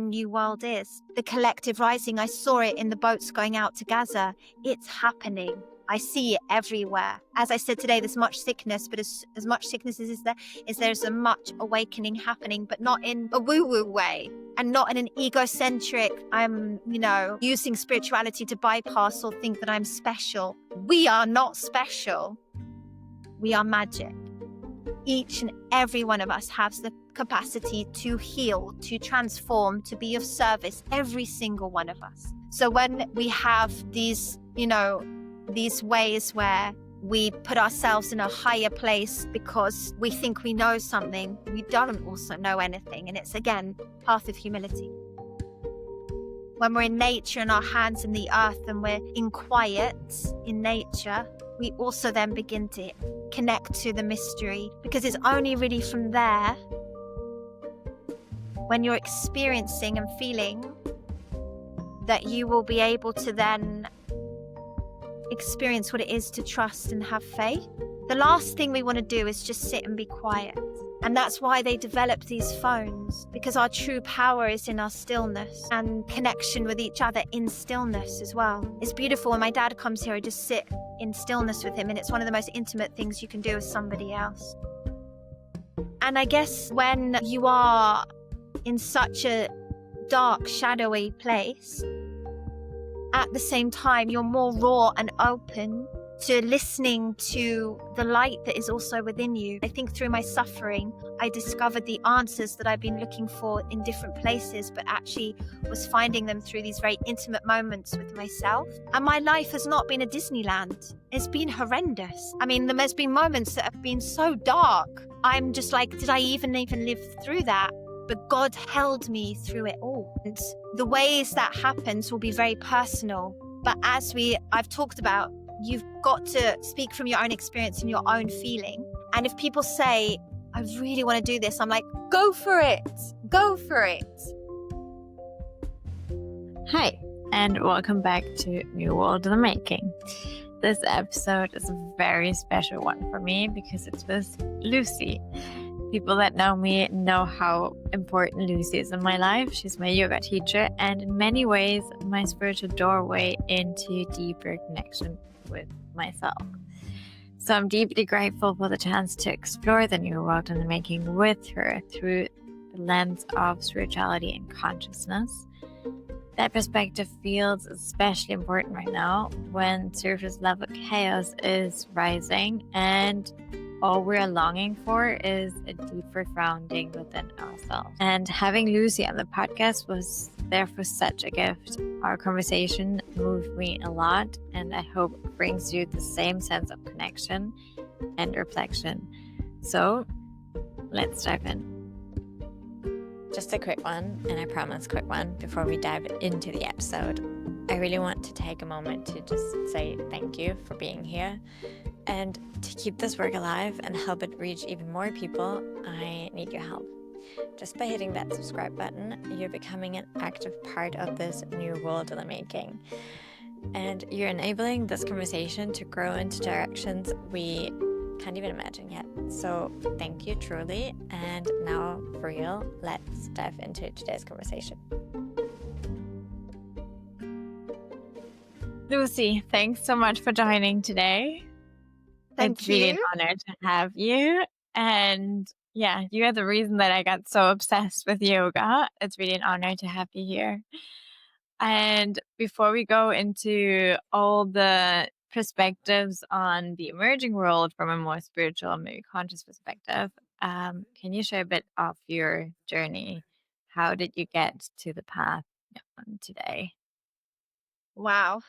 new world is. The collective rising, I saw it in the boats going out to Gaza. It's happening. I see it everywhere. As I said today, there's much sickness, but as much sickness as there's a much awakening happening, but not in a woo-woo way and not in an egocentric, I'm, using spirituality to bypass or think that I'm special. We are not special. We are magic. Each and every one of us has the capacity to heal, to transform, to be of service, every single one of us. So when we have these, these ways where we put ourselves in a higher place because we think we know something, we don't also know anything. And it's, again, path of humility. When we're in nature and our hands in the earth and we're in quiet in nature, we also then begin to connect to the mystery, because it's only really from there, when you're experiencing and feeling, that you will be able to then experience what it is to trust and have faith. The last thing we want to do is just sit and be quiet. And that's why they developed these phones, because our true power is in our stillness and connection with each other in stillness as well. It's beautiful when my dad comes here, I just sit in stillness with him, and it's one of the most intimate things you can do with somebody else. And I guess when you are in such a dark, shadowy place, at the same time, you're more raw and open to listening to the light that is also within you. I think through my suffering, I discovered the answers that I've been looking for in different places, but actually was finding them through these very intimate moments with myself. And my life has not been a Disneyland. It's been horrendous. I mean, there's been moments that have been so dark. I'm just like, did I even live through that? But God held me through it all. And the ways that happens will be very personal. But as I've talked about, you've got to speak from your own experience and your own feeling. And if people say, I really want to do this, I'm like, go for it. Go for it. Hi, and welcome back to New World in the Making. This episode is a very special one for me because it's with Lucy. People that know me know how important Lucy is in my life. She's my yoga teacher and in many ways my spiritual doorway into deeper connection with myself. So I'm deeply grateful for the chance to explore the new world in the making with her through the lens of spirituality and consciousness. That perspective feels especially important right now when surface level chaos is rising and all we're longing for is a deeper grounding within ourselves. And having Lucy on the podcast was therefore such a gift. Our conversation moved me a lot, and I hope it brings you the same sense of connection and reflection. So let's dive in. Just a quick one, and I promise quick one, before we dive into the episode. I really want to take a moment to just say thank you for being here. And to keep this work alive and help it reach even more people, I need your help. Just by hitting that subscribe button, you're becoming an active part of this new world in the making. And you're enabling this conversation to grow into directions we can't even imagine yet. So thank you truly. And now for real, let's dive into today's conversation. Lucy, thanks so much for joining today. Thank you. It's really an honor to have you. And yeah, you are the reason that I got so obsessed with yoga. It's really an honor to have you here. And before we go into all the perspectives on the emerging world from a more spiritual, maybe conscious perspective, can you share a bit of your journey? How did you get to the path today? Wow.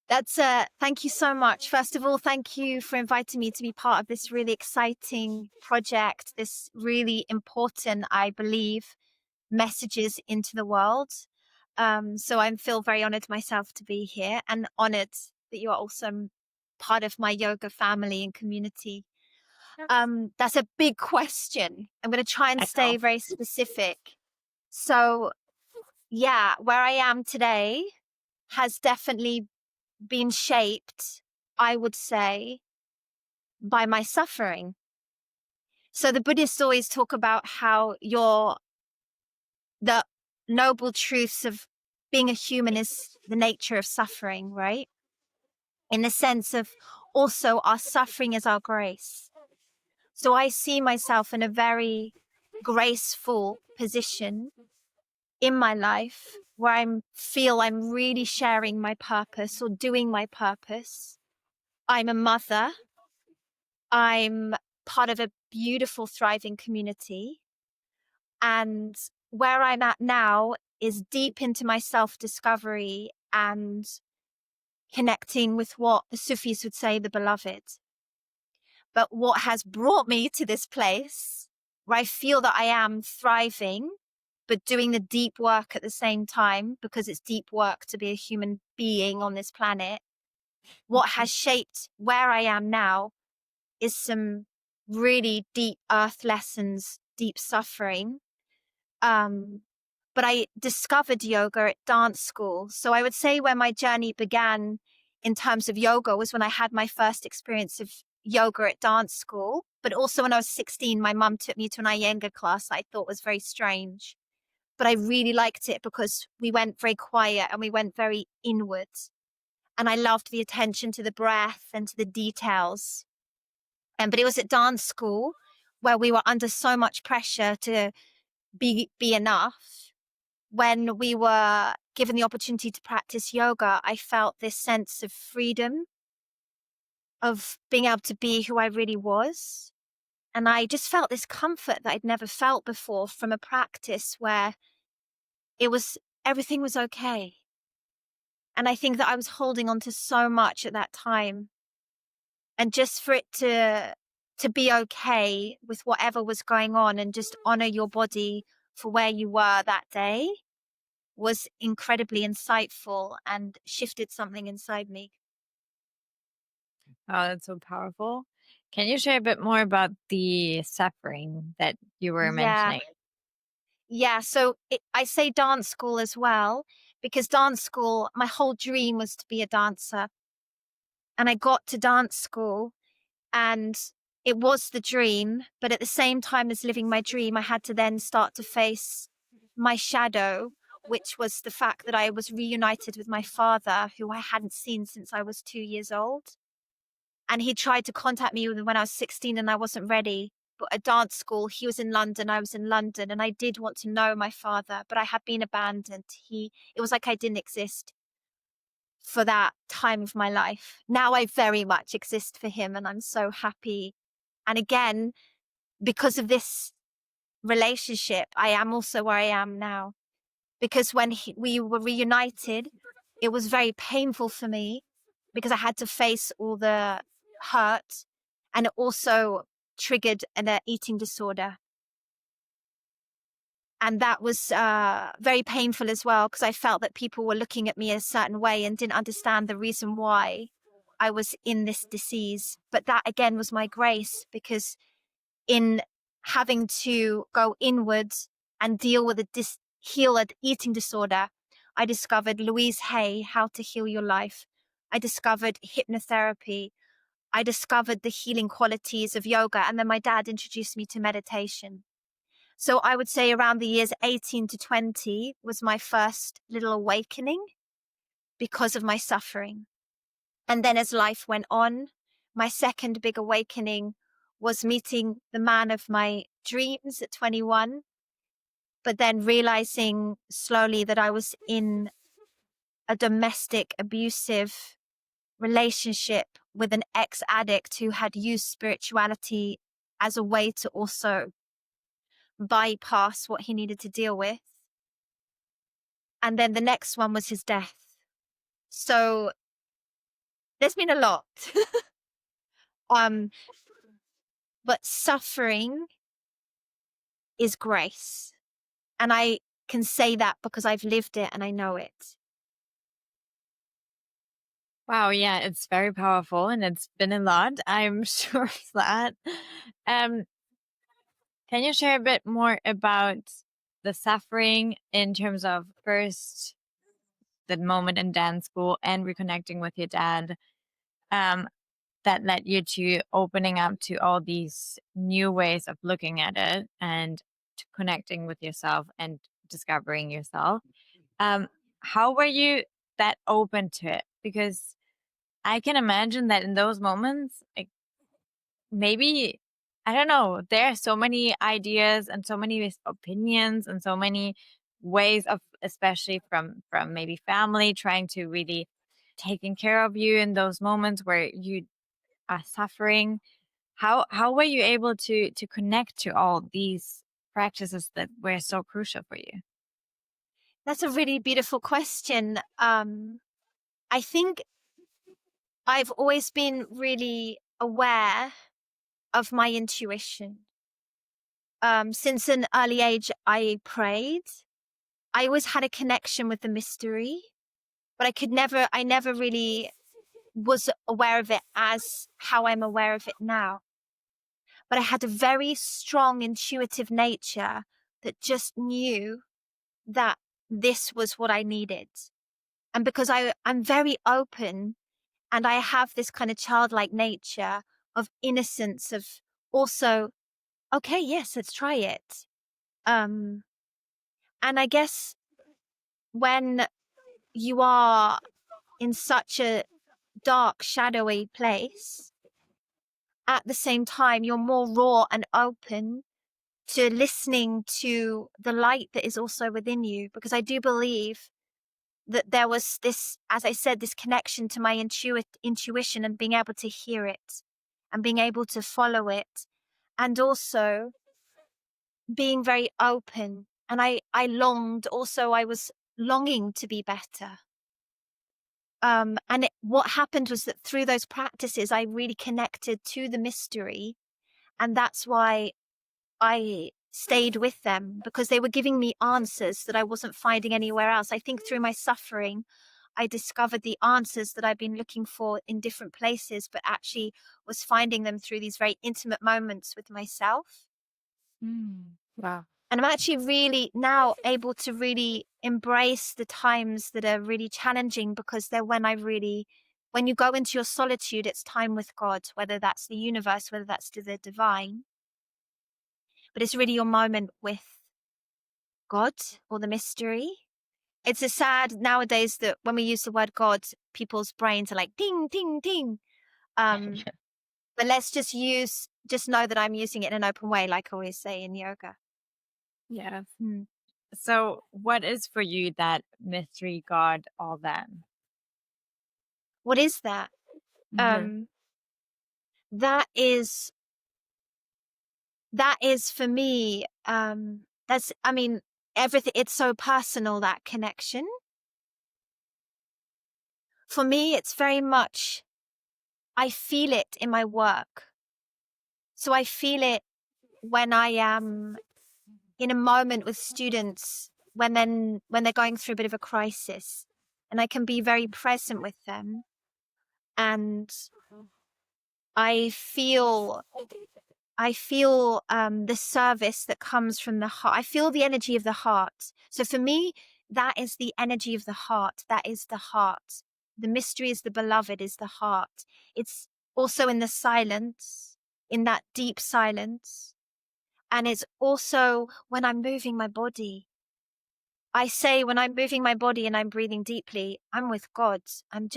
That's thank you so much. First of all, thank you for inviting me to be part of this really exciting project, this really important, I believe, messages into the world. So I feel very honored myself to be here and honored that you are also part of my yoga family and community. That's a big question. I'm going to try and stay very specific. So yeah, where I am today has definitely been shaped, I would say, by my suffering. So the Buddhists always talk about how the noble truths of being a human is the nature of suffering, right? In the sense of also our suffering is our grace. So I see myself in a very graceful position in my life where I feel I'm really sharing my purpose or doing my purpose. I'm a mother. I'm part of a beautiful, thriving community. And where I'm at now is deep into my self-discovery and connecting with what the Sufis would say, the beloved. But what has brought me to this place where I feel that I am thriving, but doing the deep work at the same time, because it's deep work to be a human being on this planet, what has shaped where I am now is some really deep earth lessons, deep suffering. But I discovered yoga at dance school. So I would say where my journey began in terms of yoga was when I had my first experience of yoga at dance school. But also when I was 16, my mum took me to an Iyengar class I thought was very strange. But I really liked it because we went very quiet and we went very inward. And I loved the attention to the breath and to the details. But it was at dance school where we were under so much pressure to be enough. When we were given the opportunity to practice yoga, I felt this sense of freedom, of being able to be who I really was. And I just felt this comfort that I'd never felt before from a practice where everything was okay. And I think that I was holding on to so much at that time. And just for it to be okay with whatever was going on and just honor your body for where you were that day was incredibly insightful and shifted something inside me. Oh, that's so powerful. Can you share a bit more about the suffering that you were Yeah. mentioning? Yeah. So I say dance school as well, because dance school, my whole dream was to be a dancer. And I got to dance school and it was the dream. But at the same time as living my dream, I had to then start to face my shadow, which was the fact that I was reunited with my father, who I hadn't seen since I was 2 years old. And he tried to contact me when I was 16 and I wasn't ready. But at dance school, he was in London, I was in London, and I did want to know my father, but I had been abandoned. It was like I didn't exist for that time of my life. Now I very much exist for him and I'm so happy. And again, because of this relationship, I am also where I am now. Because when we were reunited, it was very painful for me because I had to face all the hurt, and it also triggered an eating disorder. And that was very painful as well because I felt that people were looking at me a certain way and didn't understand the reason why I was in this disease. But that again was my grace, because in having to go inwards and deal with heal an eating disorder, I discovered Louise Hay, How to Heal Your Life. I discovered hypnotherapy. I discovered the healing qualities of yoga. And then my dad introduced me to meditation. So I would say around the years 18 to 20 was my first little awakening because of my suffering. And then as life went on, my second big awakening was meeting the man of my dreams at 21, but then realizing slowly that I was in a domestic abusive relationship with an ex-addict who had used spirituality as a way to also bypass what he needed to deal with. And then the next one was his death. So there's been a lot. But suffering is grace. And I can say that because I've lived it and I know it. Wow, yeah, it's very powerful and it's been a lot. I'm sure of that. Um, can you share a bit more about the suffering in terms of first that moment in dance school and reconnecting with your dad, that led you to opening up to all these new ways of looking at it and to connecting with yourself and discovering yourself. How were you that open to it? Because I can imagine that in those moments, like, maybe, I don't know, there are so many ideas and so many opinions and so many ways of, especially from maybe family, trying to really taking care of you in those moments where you are suffering. How were you able to connect to all these practices that were so crucial for you? That's a really beautiful question. I think I've always been really aware of my intuition. Since an early age, I prayed. I always had a connection with the mystery, but I never really was aware of it as how I'm aware of it now. But I had a very strong intuitive nature that just knew that this was what I needed. And because I'm very open and I have this kind of childlike nature of innocence, of also, okay, yes, let's try it. And I guess when you are in such a dark, shadowy place, at the same time, you're more raw and open to listening to the light that is also within you. Because I do believe that there was this, as I said, this connection to my intuition and being able to hear it and being able to follow it. And also being very open. And I longed also, I was longing to be better. What happened was that through those practices, I really connected to the mystery. And that's why I stayed with them, because they were giving me answers that I wasn't finding anywhere else. I think through my suffering, I discovered the answers that I've been looking for in different places, but actually was finding them through these very intimate moments with myself. Wow. And I'm actually really now able to really embrace the times that are really challenging, because they're when you go into your solitude, it's time with God, whether that's the universe, whether that's to the divine. But it's really your moment with God or the mystery. It's a sad nowadays that when we use the word God, people's brains are like ding, ding, ding. But let's just know that I'm using it in an open way, like I always say in yoga. Yes. Mm. So, what is for you that mystery God all then? What is that? Mhm. That is for me, everything, it's so personal, that connection. For me, it's very much, I feel it in my work. So I feel it when I am in a moment with students, when they're going through a bit of a crisis, and I can be very present with them. And I feel the service that comes from the heart. I feel the energy of the heart. So for me, that is the energy of the heart. That is the heart. The mystery is the beloved, is the heart. It's also in the silence, in that deep silence. And it's also when I'm moving my body. I say when I'm moving my body and I'm breathing deeply, I'm with God. And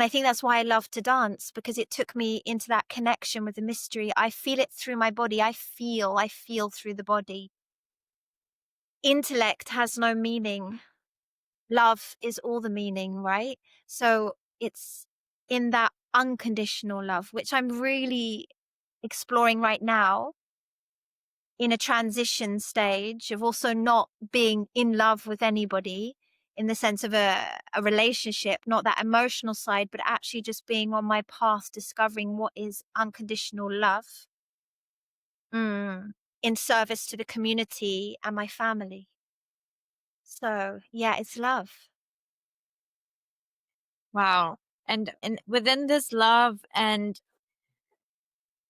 I think that's why I love to dance, because it took me into that connection with the mystery. I feel it through my body. I feel through the body. Intellect has no meaning. Love is all the meaning, right? So it's in that unconditional love, which I'm really exploring right now, in a transition stage of also not being in love with anybody in the sense of a relationship, not that emotional side, but actually just being on my path, discovering what is unconditional love, in service to the community and my family. So yeah, it's love. Wow. And within this love and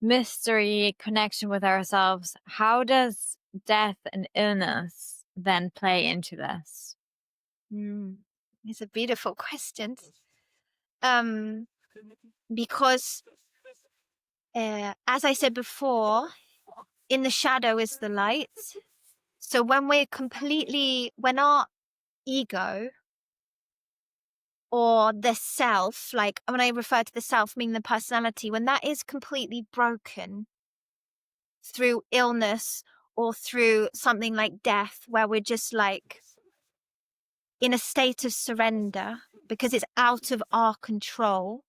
mystery connection with ourselves, how does death and illness then play into this? It's a beautiful question. Because as I said before, in the shadow is the light. So when our ego or the self, like when I refer to the self, meaning the personality, when that is completely broken through illness or through something like death, where we're just like in a state of surrender because it's out of our control,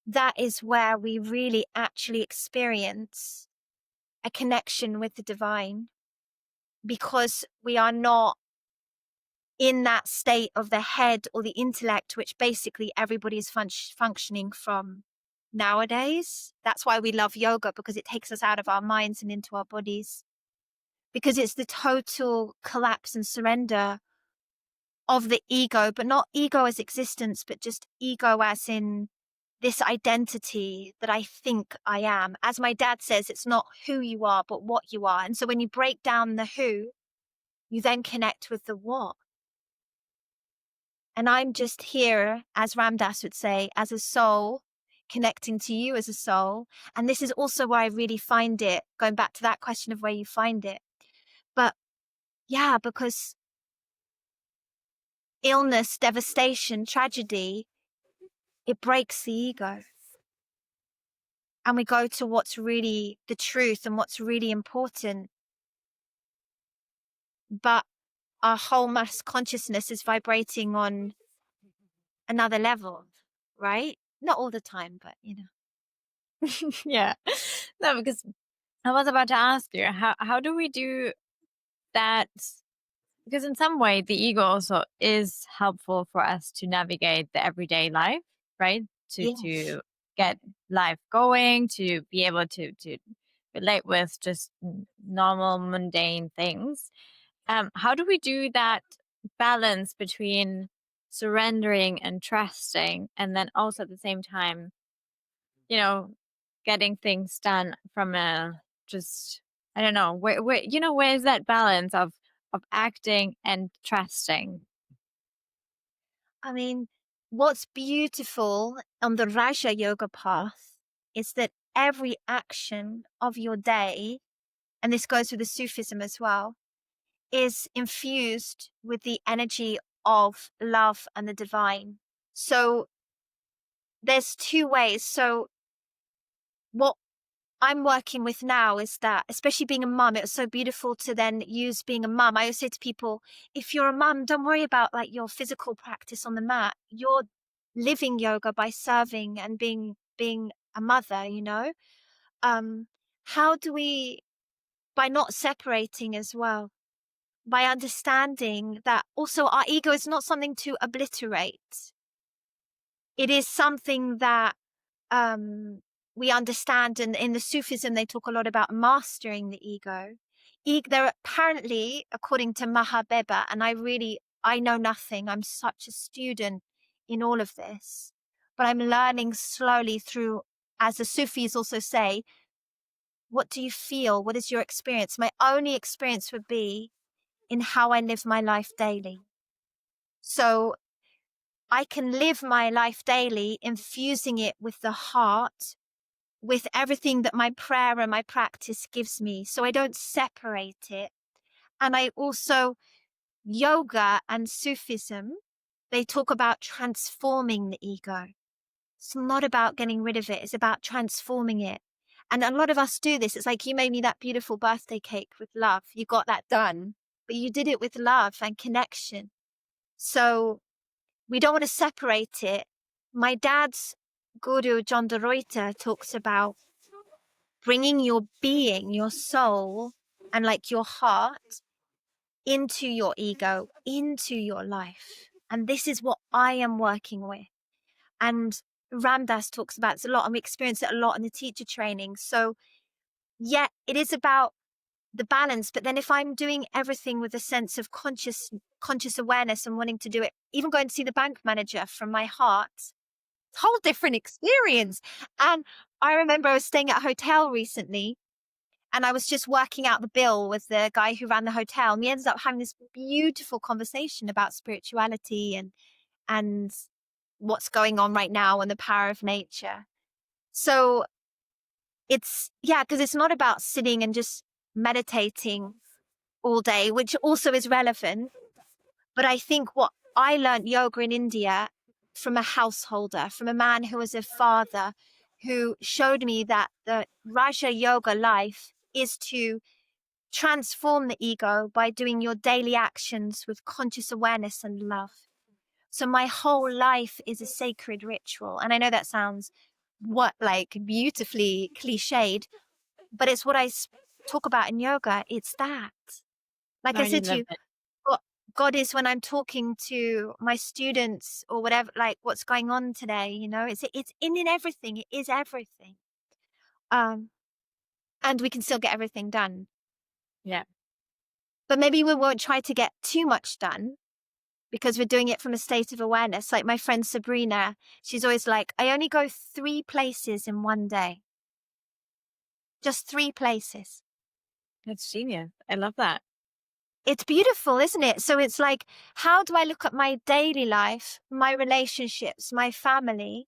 that is where we really actually experience a connection with the divine, because we are not in that state of the head or the intellect, which basically everybody is functioning from nowadays. That's why we love yoga, because it takes us out of our minds and into our bodies, because it's the total collapse and surrender of the ego, but not ego as existence, but just ego as in this identity that I think I am. As my dad says, it's not who you are, but what you are. And so when you break down the who, you then connect with the what. And I'm just here, as Ramdas would say, as a soul, connecting to you as a soul. And this is also where I really find it, going back to that question of where you find it. But yeah, because illness, devastation, tragedy, it breaks the ego. And we go to what's really the truth and what's really important. But our whole mass consciousness is vibrating on another level, right? Not all the time, but Yeah. No, because I was about to ask you, how do we do that? Because in some way, the ego also is helpful for us to navigate the everyday life, right? To Yes. get life going, to be able to relate with just normal, mundane things. How do we do that balance between surrendering and trusting, and then also at the same time, getting things done from a just, I don't know, where is that balance of acting and trusting? I mean, what's beautiful on the Raja Yoga path is that every action of your day, and this goes with the Sufism as well, is infused with the energy of love and the divine. So there's two ways. So what I'm working with now is that, especially being a mum, it was so beautiful to then use being a mum. I always say to people, if you're a mum, don't worry about like your physical practice on the mat. You're living yoga by serving and being a mother, How do we, by not separating as well, by understanding that also our ego is not something to obliterate. It is something that we understand, and in the Sufism they talk a lot about mastering the ego. There apparently, according to Mahabeba, and I know nothing, I'm such a student in all of this, but I'm learning slowly through, as the Sufis also say, what do you feel? What is your experience? My only experience would be in how I live my life daily. So I can live my life daily, infusing it with the heart, with everything that my prayer and my practice gives me. So I don't separate it. And I also, yoga and Sufism, they talk about transforming the ego. It's not about getting rid of it. It's about transforming it. And a lot of us do this. It's like, you made me that beautiful birthday cake with love. You got that done, but you did it with love and connection. So we don't want to separate it. My dad's guru, John de Ruyter, talks about bringing your being, your soul, and like your heart into your ego, into your life. And this is what I am working with. And Ramdas talks about it a lot, and we experience it a lot in the teacher training. So yeah, it is about the balance. But then if I'm doing everything with a sense of conscious awareness and wanting to do it, even going to see the bank manager from my heart, it's a whole different experience. And I remember I was staying at a hotel recently, and I was just working out the bill with the guy who ran the hotel. And we ended up having this beautiful conversation about spirituality and what's going on right now and the power of nature. So because it's not about sitting and just meditating all day, which also is relevant. But I think what I learned yoga in India from a householder, from a man who was a father, who showed me that the Raja Yoga life is to transform the ego by doing your daily actions with conscious awareness and love. So my whole life is a sacred ritual. And I know that sounds beautifully cliched, but it's what I talk about in yoga. It's that. Like No, I you said to love you, it. God is when I'm talking to my students or whatever, like what's going on today, it's in everything. It is everything. And we can still get everything done. Yeah. But maybe we won't try to get too much done because we're doing it from a state of awareness. Like my friend Sabrina, she's always like, I only go 3 places in one day. Just 3 places. That's genius. I love that. It's beautiful, isn't it? So it's like, how do I look at my daily life, my relationships, my family?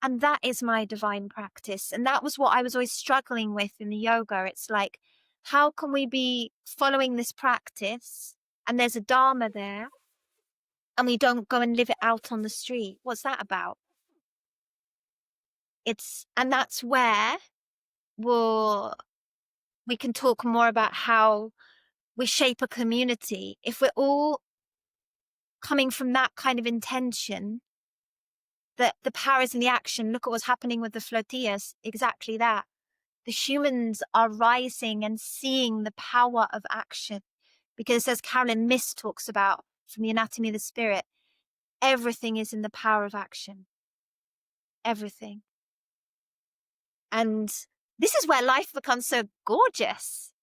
And that is my divine practice. And that was what I was always struggling with in the yoga. It's like, how can we be following this practice and there's a dharma there and we don't go and live it out on the street? What's that about? And that's where we can talk more about how we shape a community. If we're all coming from that kind of intention, that the power is in the action. Look at what's happening with the flotillas. Exactly that. The humans are rising and seeing the power of action. Because as Carolyn Myss talks about from the Anatomy of the Spirit, everything is in the power of action. Everything. And this is where life becomes so gorgeous.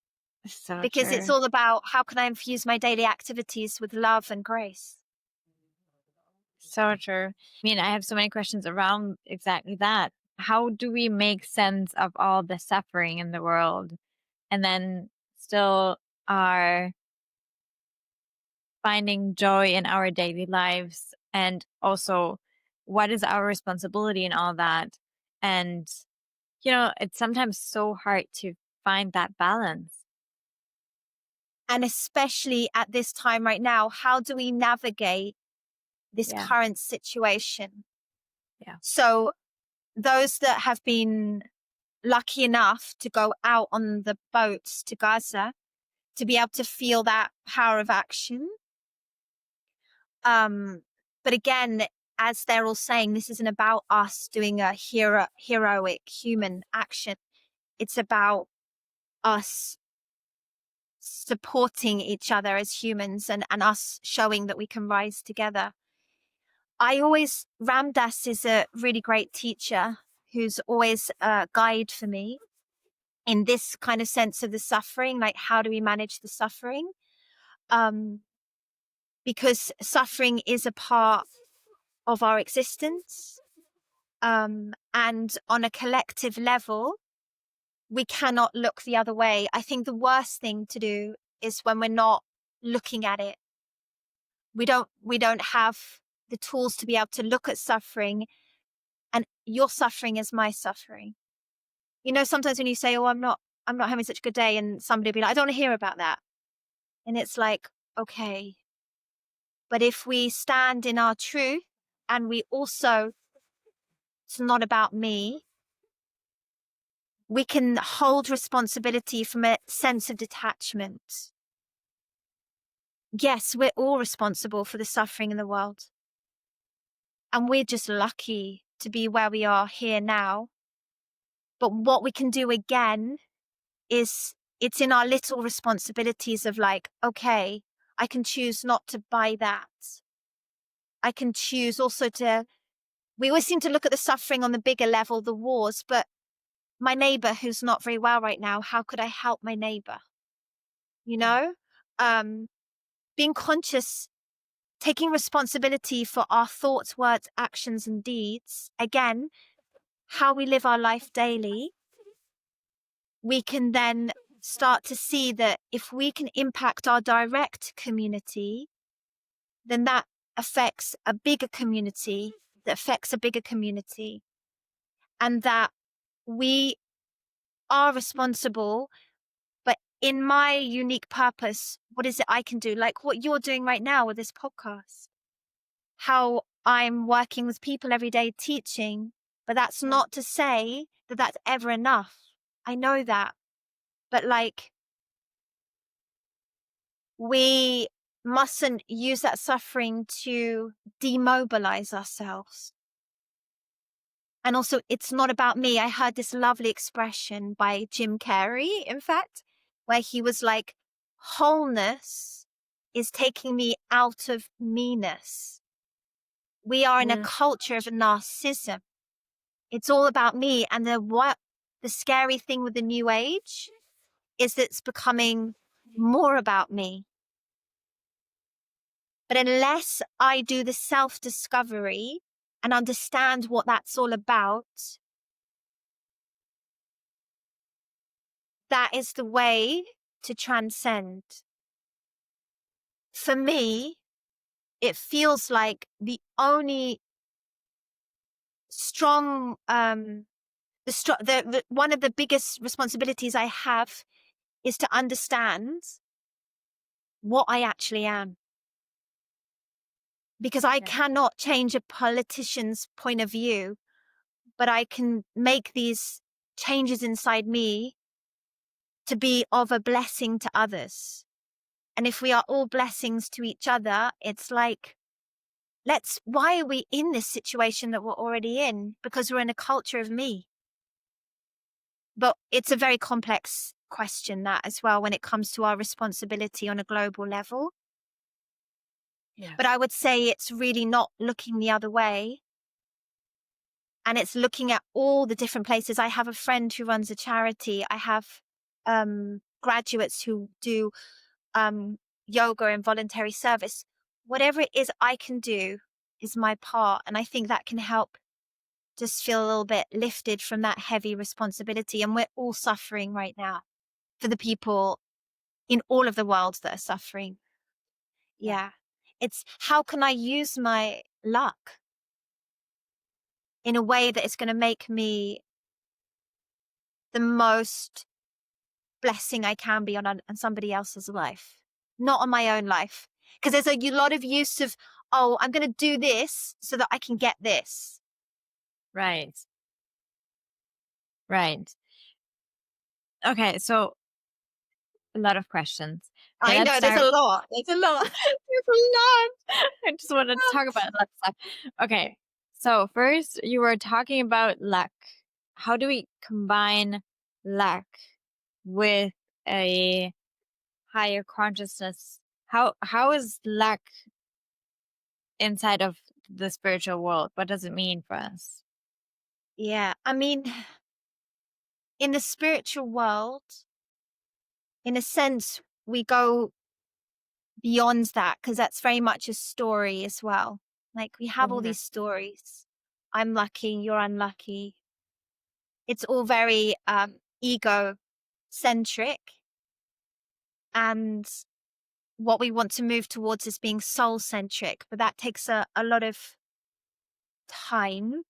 So Because true. it's all about how can I infuse my daily activities with love and grace. So true. I mean, I have so many questions around exactly that. How do we make sense of all the suffering in the world and then still are finding joy in our daily lives? And also, what is our responsibility in all that? And, it's sometimes so hard to find that balance. And especially at this time right now, how do we navigate this Yeah. current situation? Yeah. So those that have been lucky enough to go out on the boats to Gaza, to be able to feel that power of action. But again, as they're all saying, this isn't about us doing a heroic human action. It's about us supporting each other as humans and us showing that we can rise together. Ramdas is a really great teacher who's always a guide for me in this kind of sense of the suffering, like how do we manage the suffering? Because suffering is a part of our existence. And on a collective level, we cannot look the other way. I think the worst thing to do is when we're not looking at it. We don't have the tools to be able to look at suffering and your suffering is my suffering. Sometimes when you say, oh, I'm not having such a good day, and somebody will be like, I don't want to hear about that. And it's like, okay. But if we stand in our truth and we also, it's not about me, we can hold responsibility from a sense of detachment. Yes, we're all responsible for the suffering in the world. And we're just lucky to be where we are here now. But what we can do again is it's in our little responsibilities of like, okay, I can choose not to buy that. I can choose also we always seem to look at the suffering on the bigger level, the wars, but my neighbor who's not very well right now, how could I help my neighbor? Being conscious, taking responsibility for our thoughts, words, actions, and deeds. Again, how we live our life daily, we can then start to see that if we can impact our direct community, then that affects a bigger community, and that we are responsible, but in my unique purpose, what is it I can do? Like what you're doing right now with this podcast, how I'm working with people every day teaching, but that's not to say that that's ever enough. I know that, but like we mustn't use that suffering to demobilize ourselves. And also, it's not about me. I heard this lovely expression by Jim Carrey, in fact, where he was like, wholeness is taking me out of meanness. We are in a culture of narcissism. It's all about me. And the scary thing with the new age is that it's becoming more about me. But unless I do the self-discovery and understand what that's all about, that is the way to transcend. For me, it feels like the only strong, one of the biggest responsibilities I have is to understand what I actually am. Because I cannot change a politician's point of view, but I can make these changes inside me to be of a blessing to others. And if we are all blessings to each other, it's like, why are we in this situation that we're already in? Because we're in a culture of me. But it's a very complex question, that as well, when it comes to our responsibility on a global level. Yeah. But I would say it's really not looking the other way. And it's looking at all the different places. I have a friend who runs a charity. I have graduates who do yoga and voluntary service. Whatever it is I can do is my part. And I think that can help just feel a little bit lifted from that heavy responsibility. And we're all suffering right now for the people in all of the world that are suffering. Yeah. It's how can I use my luck in a way that is going to make me the most blessing I can be on somebody else's life, not on my own life. Because there's a lot of use of, oh, I'm going to do this so that I can get this. Right. Right. Okay, so a lot of questions. I know, there's a lot. There's a lot. There's a lot. I just want to talk about a lot of stuff. Okay, so first you were talking about luck. How do we combine luck with a higher consciousness? How is luck inside of the spiritual world? What does it mean for us? Yeah, I mean, in the spiritual world, in a sense, we go beyond that because that's very much a story as well. Like we have all these stories. I'm lucky, you're unlucky. It's all very ego centric. And what we want to move towards is being soul centric, but that takes a lot of time.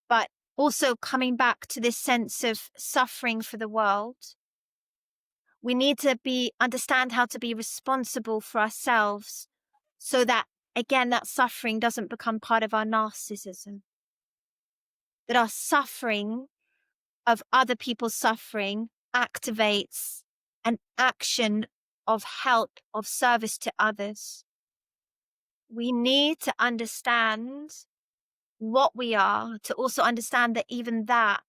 But also coming back to this sense of suffering for the world, we need to understand how to be responsible for ourselves so that, again, that suffering doesn't become part of our narcissism. That our suffering of other people's suffering activates an action of help, of service to others. We need to understand what we are, to also understand that even that,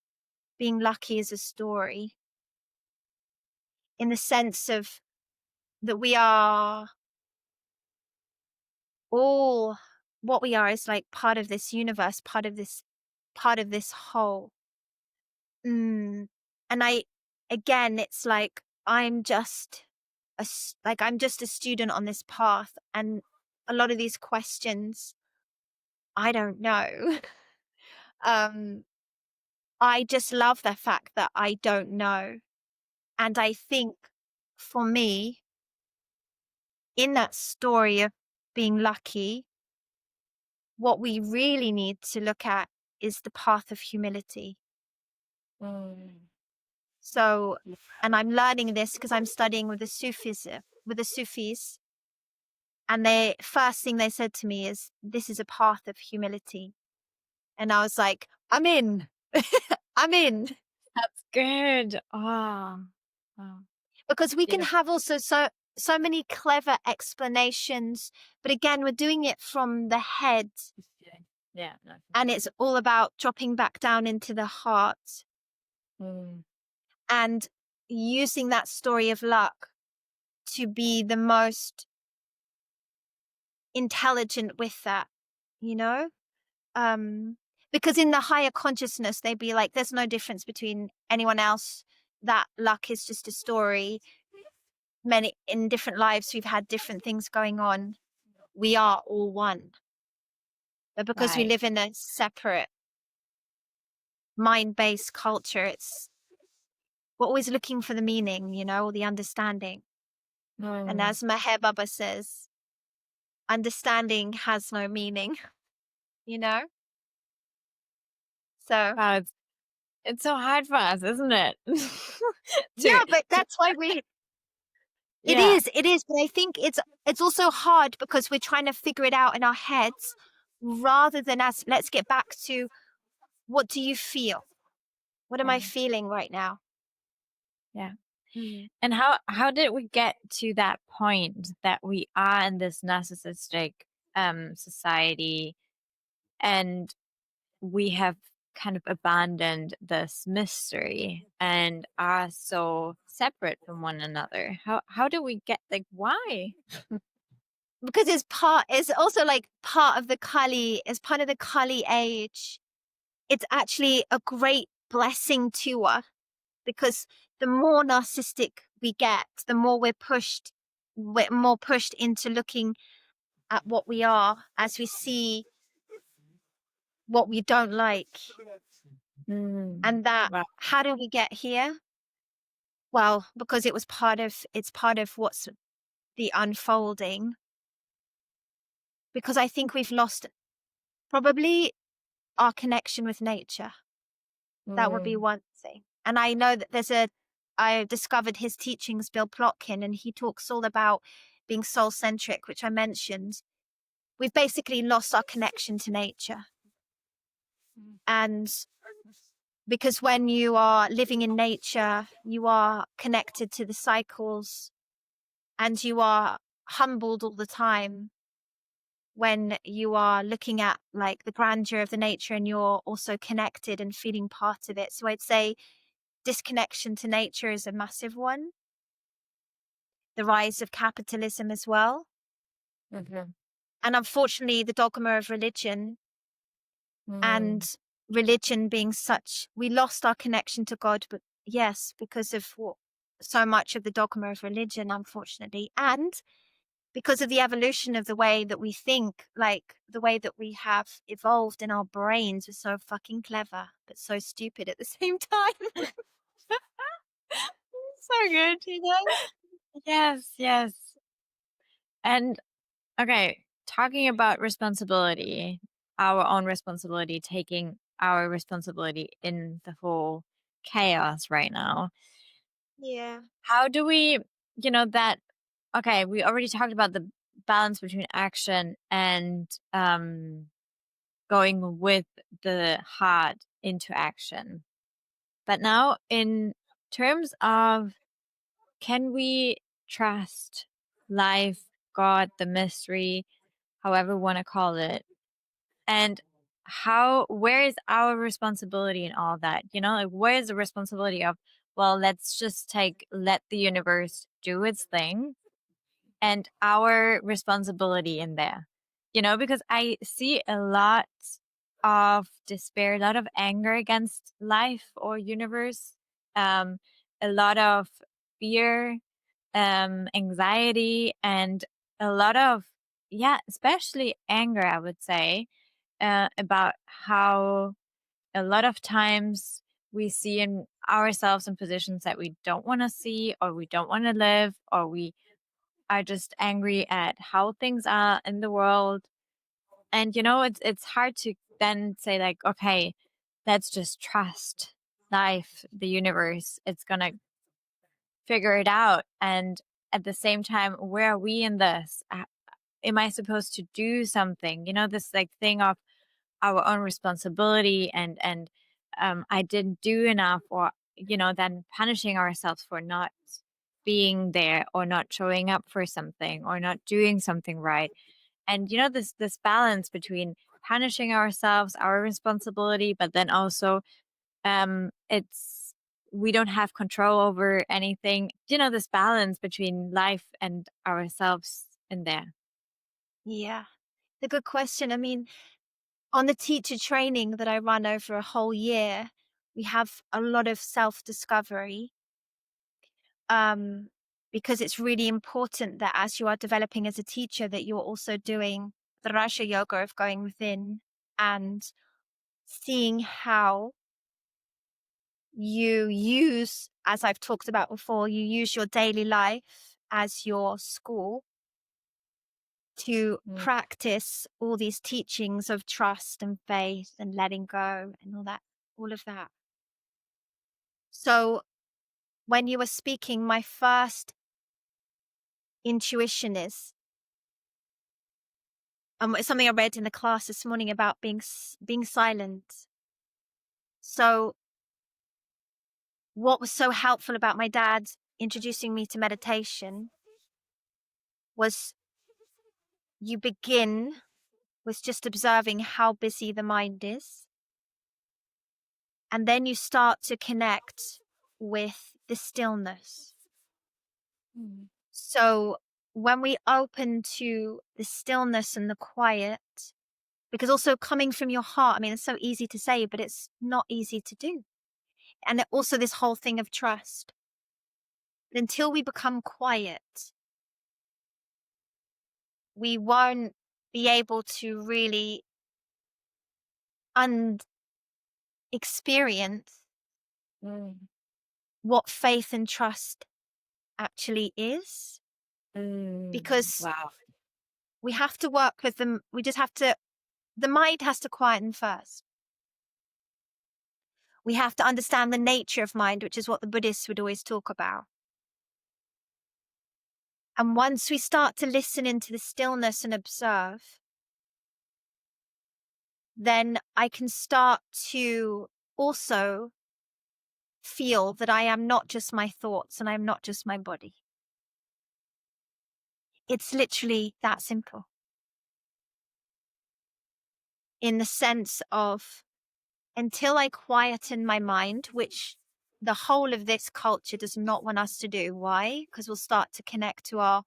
being lucky, is a story. In the sense of that we are all, what we are is like part of this universe, part of this whole. And again, it's like, I'm just a student on this path. And a lot of these questions, I don't know. I just love the fact that I don't know. And I think for me, in that story of being lucky, what we really need to look at is the path of humility. So, and I'm learning this because I'm studying with the Sufis. And they first thing they said to me is, "This is a path of humility." And I was like, "I'm in, I'm in," That's good. Oh, wow. because we can Beautiful. have also so many clever explanations, but again, we're doing it from the head, Yeah. No. and it's all about dropping back down into the heart Mm. and using that story of luck to be the most intelligent with that, you know? Because in the higher consciousness, they'd be like, there's no difference between anyone else. That luck is just a story. Many in different lives, we've had different things going on. We are all one. But because we Right. live in a separate mind-based culture, we're always looking for the meaning, or the understanding. And Mm. as Meher Baba says, understanding has no meaning, you know? So Wow, it's so hard for us, isn't it? yeah, to, but to that's why it yeah. is, but I think it's also hard because we're trying to figure it out in our heads rather than as let's get back to what do you feel? What am I Yeah. feeling right now? Yeah. Mm. And how did we get to that point that we are in this narcissistic society, and we have kind of abandoned this mystery and are so separate from one another? How do we get, like, why? Because it's also like part of the Kali, it's part of the Kali age. It's actually a great blessing to us because the more narcissistic we get, the more we're more pushed into looking at what we are as we see what we don't like. And that, Wow. how did we get here? Well, because it's part of what's the unfolding. Because I think we've lost probably our connection with nature. That would be Mm. one thing. And I know that I discovered his teachings, Bill Plotkin, and he talks all about being soul centric, which I mentioned. We've basically lost our connection to nature. And because when you are living in nature, you are connected to the cycles and you are humbled all the time when you are looking at like the grandeur of the nature and you're also connected and feeling part of it. So I'd say disconnection to nature is a massive one. The rise of capitalism as well. Mhm. And unfortunately, the dogma of religion Mm. and religion being such, we lost our connection to God, but yes, because of so much of the dogma of religion, unfortunately. And because of the evolution of the way that we think, like the way that we have evolved in our brains, we're so fucking clever, but so stupid at the same time. So good. You know? Yes, yes. And okay, talking about responsibility, our own responsibility, taking our responsibility in the whole chaos right now. Yeah. How do we, that, okay, we already talked about the balance between action and going with the heart into action. But now, in terms of, can we trust life, God, the mystery, however we want to call it, and where is our responsibility in all that? Like, where is the responsibility of, well, let's just let the universe do its thing, and our responsibility in there? Because I see a lot of despair, a lot of anger against life or universe, um, a lot of fear, anxiety, and a lot of, yeah, especially anger, I would say, about how a lot of times we see in ourselves in positions that we don't want to see, or we don't want to live, or we are just angry at how things are in the world. And it's hard to then say, like, okay, let's just trust life, the universe, it's going to figure it out. And at the same time, where are we in this? Am I supposed to do something? This like thing of our own responsibility and I didn't do enough, or then punishing ourselves for not being there or not showing up for something or not doing something right. And this balance between punishing ourselves, our responsibility, but then also it's we don't have control over anything. This balance between life and ourselves in there. Yeah, the good question. I mean, on the teacher training that I run over a whole year, we have a lot of self-discovery, because it's really important that as you are developing as a teacher, that you're also doing the Raja Yoga of going within and seeing how you use, as I've talked about before, you use your daily life as your school to practice all these teachings of trust and faith and letting go and all of that. So when you were speaking, my first intuition is it's something I read in the class this morning about being silent. So what was so helpful about my dad introducing me to meditation was you begin with just observing how busy the mind is. And then you start to connect with the stillness. So when we open to the stillness and the quiet, because also coming from your heart, I mean, it's so easy to say, but it's not easy to do. And also this whole thing of trust. But until we become quiet, we won't be able to really experience what faith and trust actually is. Because Wow. we have to work with them. The mind has to quieten first. We have to understand the nature of mind, which is what the Buddhists would always talk about. And once we start to listen into the stillness and observe, then I can start to also feel that I am not just my thoughts and I'm not just my body. It's literally that simple. In the sense of, until I quieten my mind, which the whole of this culture does not want us to do. Why? Because we'll start to connect to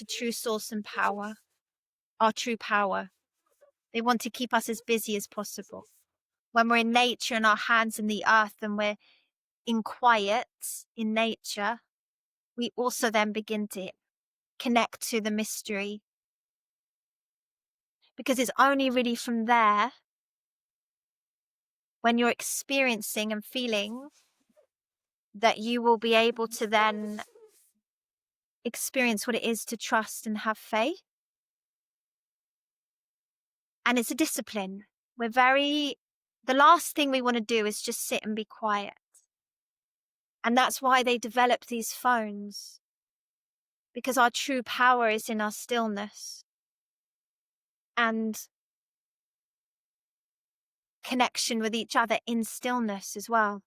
true source and power, our true power. They want to keep us as busy as possible. When we're in nature and our hands in the earth and we're in quiet in nature, we also then begin to connect to the mystery. Because it's only really from there, when you're experiencing and feeling, that you will be able to then experience what it is to trust and have faith. And it's a discipline. The last thing we want to do is just sit and be quiet. And that's why they developed these phones, because our true power is in our stillness and connection with each other in stillness as well.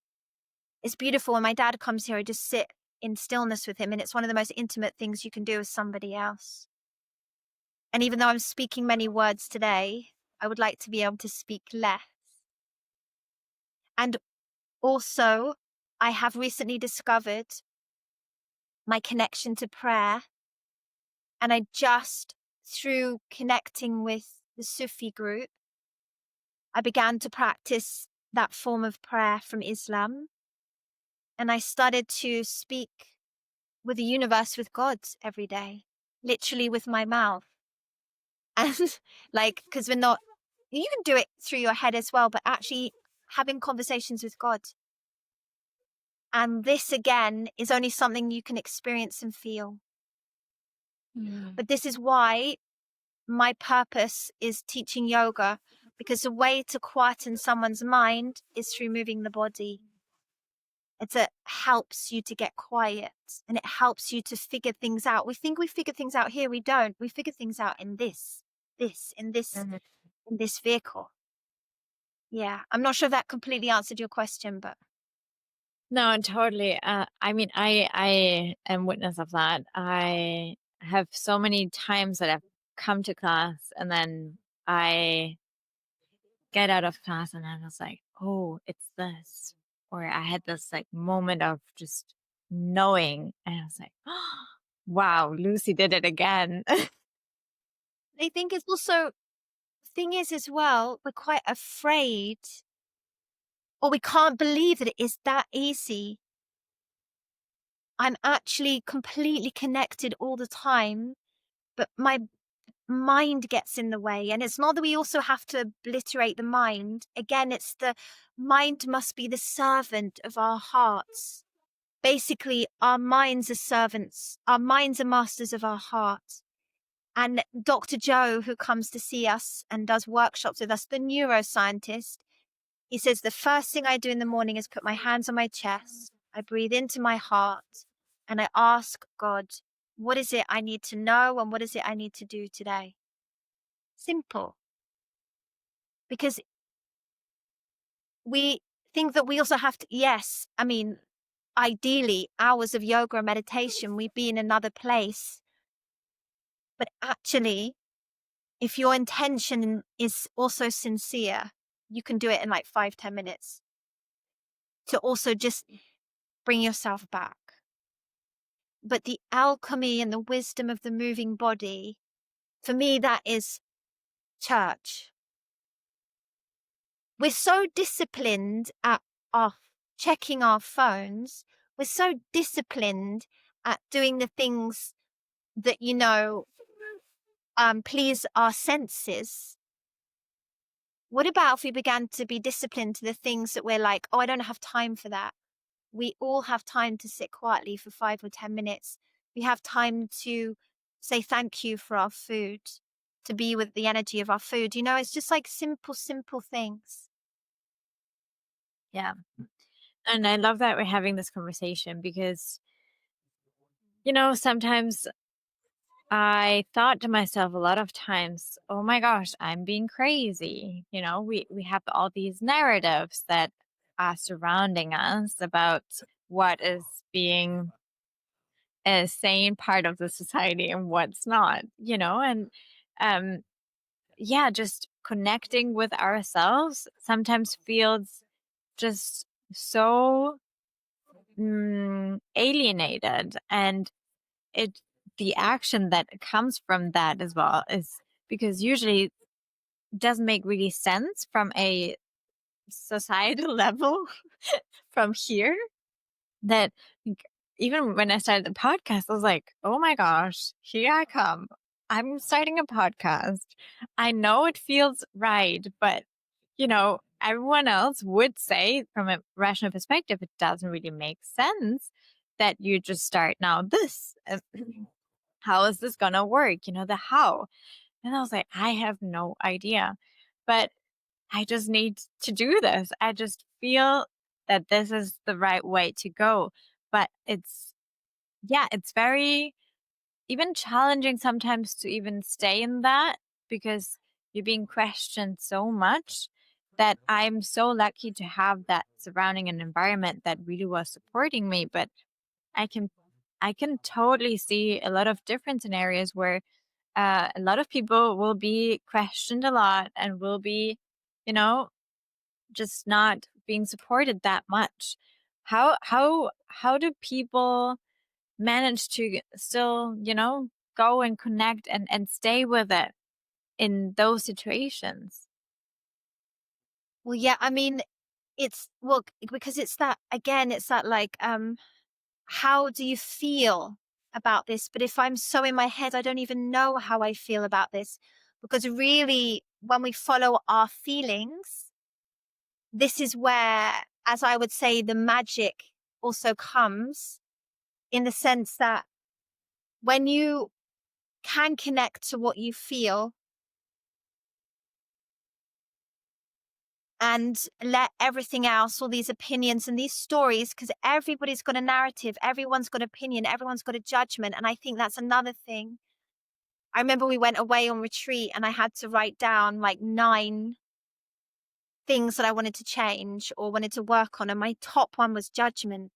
It's beautiful. When my dad comes here, I just sit in stillness with him, and it's one of the most intimate things you can do with somebody else. And even though I'm speaking many words today, I would like to be able to speak less. And also, I have recently discovered my connection to prayer. And through connecting with the Sufi group, I began to practice that form of prayer from Islam. And I started to speak with the universe, with God every day, literally with my mouth. And because you can do it through your head as well, but actually having conversations with God. And this again is only something you can experience and feel. But this is why my purpose is teaching yoga because the way to quieten someone's mind is through moving the body. It helps you to get quiet, and it helps you to figure things out. We think we figure things out here. We don't. We figure things out in in this vehicle. Yeah. I'm not sure if that completely answered your question, but. No, totally. I mean, I am witness of that. I have so many times that I've come to class and then I get out of class and I was like, oh, it's this. Or I had this like moment of just knowing, and I was like, oh, wow, Lucy did it again. I think it's also, thing is as well, we're quite afraid, or we can't believe that it is that easy. I'm actually completely connected all the time, but my mind gets in the way. And it's not that we also have to obliterate the mind. Again, it's the mind must be the servant of our hearts. Basically, our minds are servants. Our minds are masters of our heart. And Dr. Joe, who comes to see us and does workshops with us, the neuroscientist, he says, the first thing I do in the morning is put my hands on my chest. I breathe into my heart and I ask God, what is it I need to know and what is it I need to do today? Simple. Because we think that we also have to, yes, I mean, ideally, hours of yoga and meditation, we'd be in another place. But actually, if your intention is also sincere, you can do it in like 5-10 minutes to also just bring yourself back. But the alchemy and the wisdom of the moving body, for me, that is church. We're so disciplined at checking our phones. We're so disciplined at doing the things that, please our senses. What about if we began to be disciplined to the things that we're like, oh, I don't have time for that. We all have time to sit quietly for 5 or 10 minutes. We have time to say thank you for our food, to be with the energy of our food. It's just like simple things. Yeah. And I love that we're having this conversation because, sometimes I thought to myself a lot of times, oh my gosh, I'm being crazy. We have all these narratives that are surrounding us about what is being a sane part of the society and what's not, and just connecting with ourselves sometimes feels just so alienated, and the action that comes from that as well is because usually it doesn't make really sense from a societal level from here, that even when I started the podcast, I was like, oh my gosh, here I come. I'm starting a podcast. I know it feels right, but everyone else would say from a rational perspective, it doesn't really make sense that you just start now this. How is this going to work? The how. And I was like, I have no idea, but I just need to do this. I just feel that this is the right way to go. But it's very even challenging sometimes to even stay in that, because you're being questioned so much, that I'm so lucky to have that surrounding an environment that really was supporting me. But I can totally see a lot of difference in areas where a lot of people will be questioned a lot and will be, just not being supported that much. How do people manage to still, go and connect and stay with it in those situations? Well, yeah, I mean, because it's that, again, it's that like, how do you feel about this? But if I'm so in my head, I don't even know how I feel about this, because really, when we follow our feelings, this is where, as I would say, the magic also comes, in the sense that when you can connect to what you feel, and let everything else, all these opinions and these stories, because everybody's got a narrative, everyone's got opinion, everyone's got a judgment. And I think that's another thing. I remember we went away on retreat and I had to write down like 9 things that I wanted to change or wanted to work on. And my top one was judgment.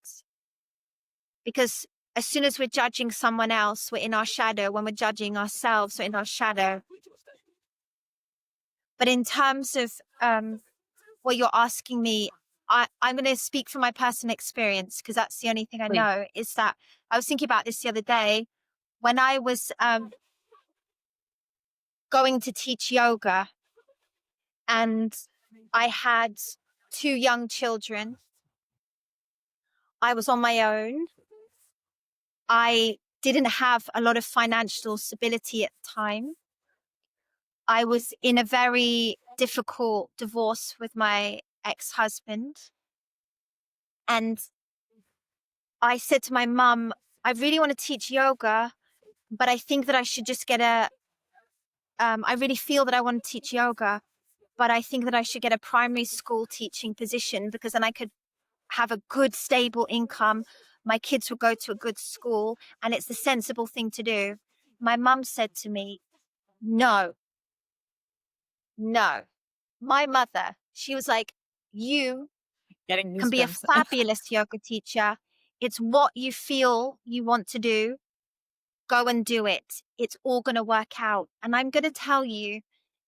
Because as soon as we're judging someone else, we're in our shadow. When we're judging ourselves, we're in our shadow. But in terms of what you're asking me, I'm going to speak from my personal experience, because that's the only thing I know, is that I was thinking about this the other day when I was going to teach yoga, and I had 2 young children. I was on my own. I didn't have a lot of financial stability at the time. I was in a very difficult divorce with my ex-husband. And I said to my mum, I really want to teach yoga, but I think that I should just get I really feel that I want to teach yoga, but I think that I should get a primary school teaching position, because then I could have a good, stable income. My kids would go to a good school, and it's the sensible thing to do. My mum said to me, no. My mother, she was like, you Getting can be a goosebumps. fabulous yoga teacher. It's what you feel you want to do. Go and do it. It's all going to work out. And I'm going to tell you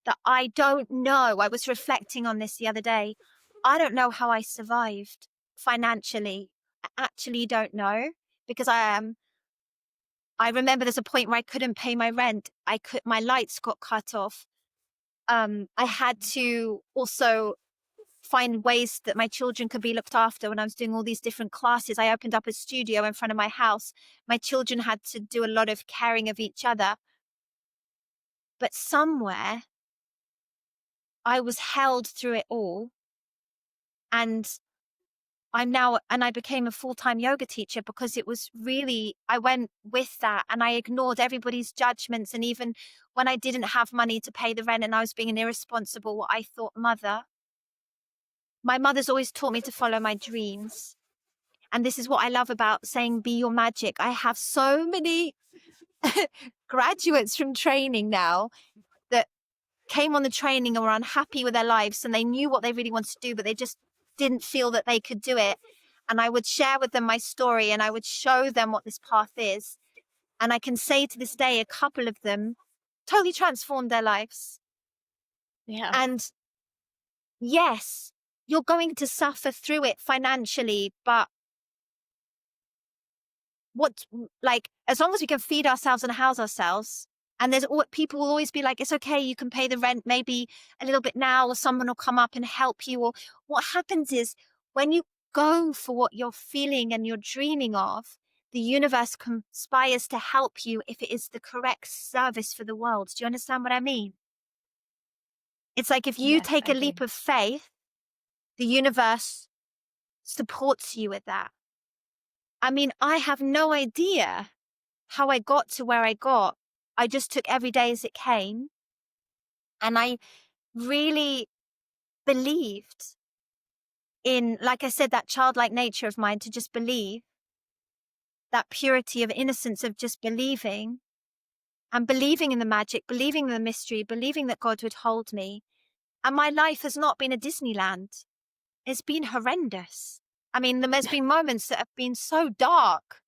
that I don't know. I was reflecting on this the other day. I don't know how I survived financially. I actually don't know, because I remember there's a point where I couldn't pay my rent. My lights got cut off. I had to also find ways that my children could be looked after when I was doing all these different classes. I opened up a studio in front of my house. My children had to do a lot of caring of each other. But somewhere I was held through it all. And I became a full-time yoga teacher, because it was really, I went with that and I ignored everybody's judgments. And even when I didn't have money to pay the rent and I was being an irresponsible, what I thought mother, my mother's always taught me to follow my dreams. And this is what I love about saying, be your magic. I have so many graduates from training now that came on the training and were unhappy with their lives, and they knew what they really wanted to do, but they just didn't feel that they could do it. And I would share with them my story and I would show them what this path is. And I can say to this day, a couple of them totally transformed their lives. Yeah. And yes, you're going to suffer through it financially, but as long as we can feed ourselves and house ourselves, and people will always be like, it's okay, you can pay the rent maybe a little bit now, or someone will come up and help you. Or what happens is, when you go for what you're feeling and you're dreaming of, the universe conspires to help you if it is the correct service for the world. Do you understand what I mean? It's like, if you Yes, take I a leap do. of faith, the universe supports you with that. I mean, I have no idea how I got to where I got. I just took every day as it came. And I really believed in, like I said, that childlike nature of mine, to just believe, that purity of innocence of just believing, and believing in the magic, believing in the mystery, believing that God would hold me. And my life has not been a Disneyland. It's been horrendous. I mean, there's been moments that have been so dark.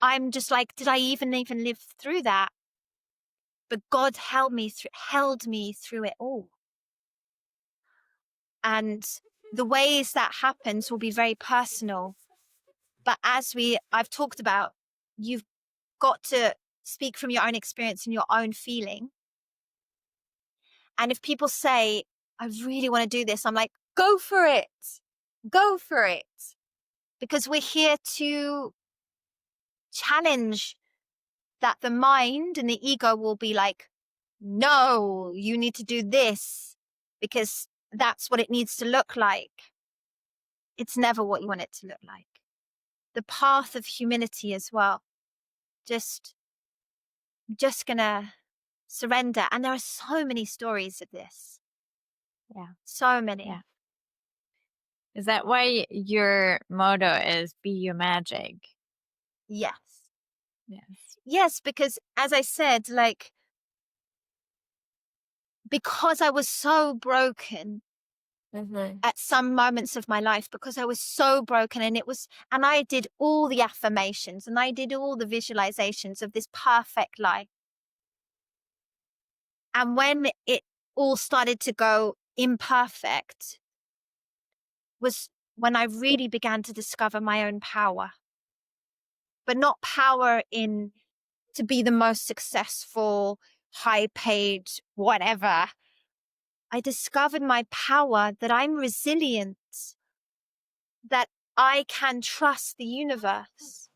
I'm just like, did I even live through that? But God held me through it all. And the ways that happens will be very personal. But I've talked about, you've got to speak from your own experience and your own feeling. And if people say, I really want to do this, I'm like, go for it. Go for it. Because we're here to challenge that. The mind and the ego will be like, no, you need to do this because that's what it needs to look like. It's never what you want it to look like. The path of humility as well. Just gonna surrender. And there are so many stories of this. Yeah. So many. Yeah. Is that why your motto is be your magic? Yes. Yes. Yes, because as I said, like, because I was so broken at some moments of my life, because I was so broken, and I did all the affirmations and I did all the visualizations of this perfect life. And when it all started to go imperfect was when I really began to discover my own power, but not power in to be the most successful, high paid, whatever. I discovered my power, that I'm resilient, that I can trust the universe,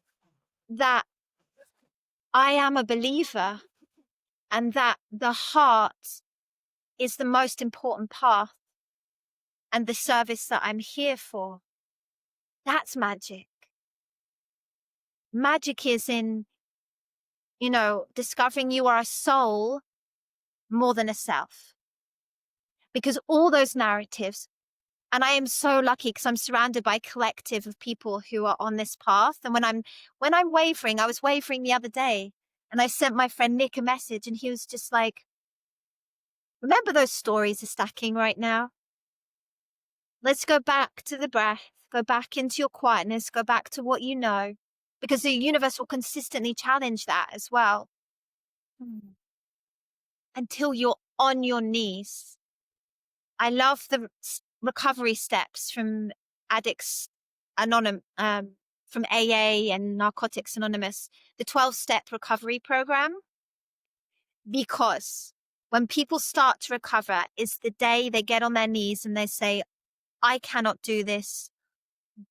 that I am a believer, and that the heart is the most important path and the service that I'm here for. That's magic. Magic is in, discovering you are a soul more than a self. Because all those narratives, and I am so lucky because I'm surrounded by a collective of people who are on this path. And when I'm wavering, I was wavering the other day, and I sent my friend Nick a message, and he was just like, remember those stories are stacking right now? Let's go back to the breath, go back into your quietness, go back to what you know, because the universe will consistently challenge that as well. Until you're on your knees. I love the recovery steps from Addicts Anonymous, from AA and Narcotics Anonymous, the 12-step recovery program, because when people start to recover, it's the day they get on their knees and they say, I cannot do this.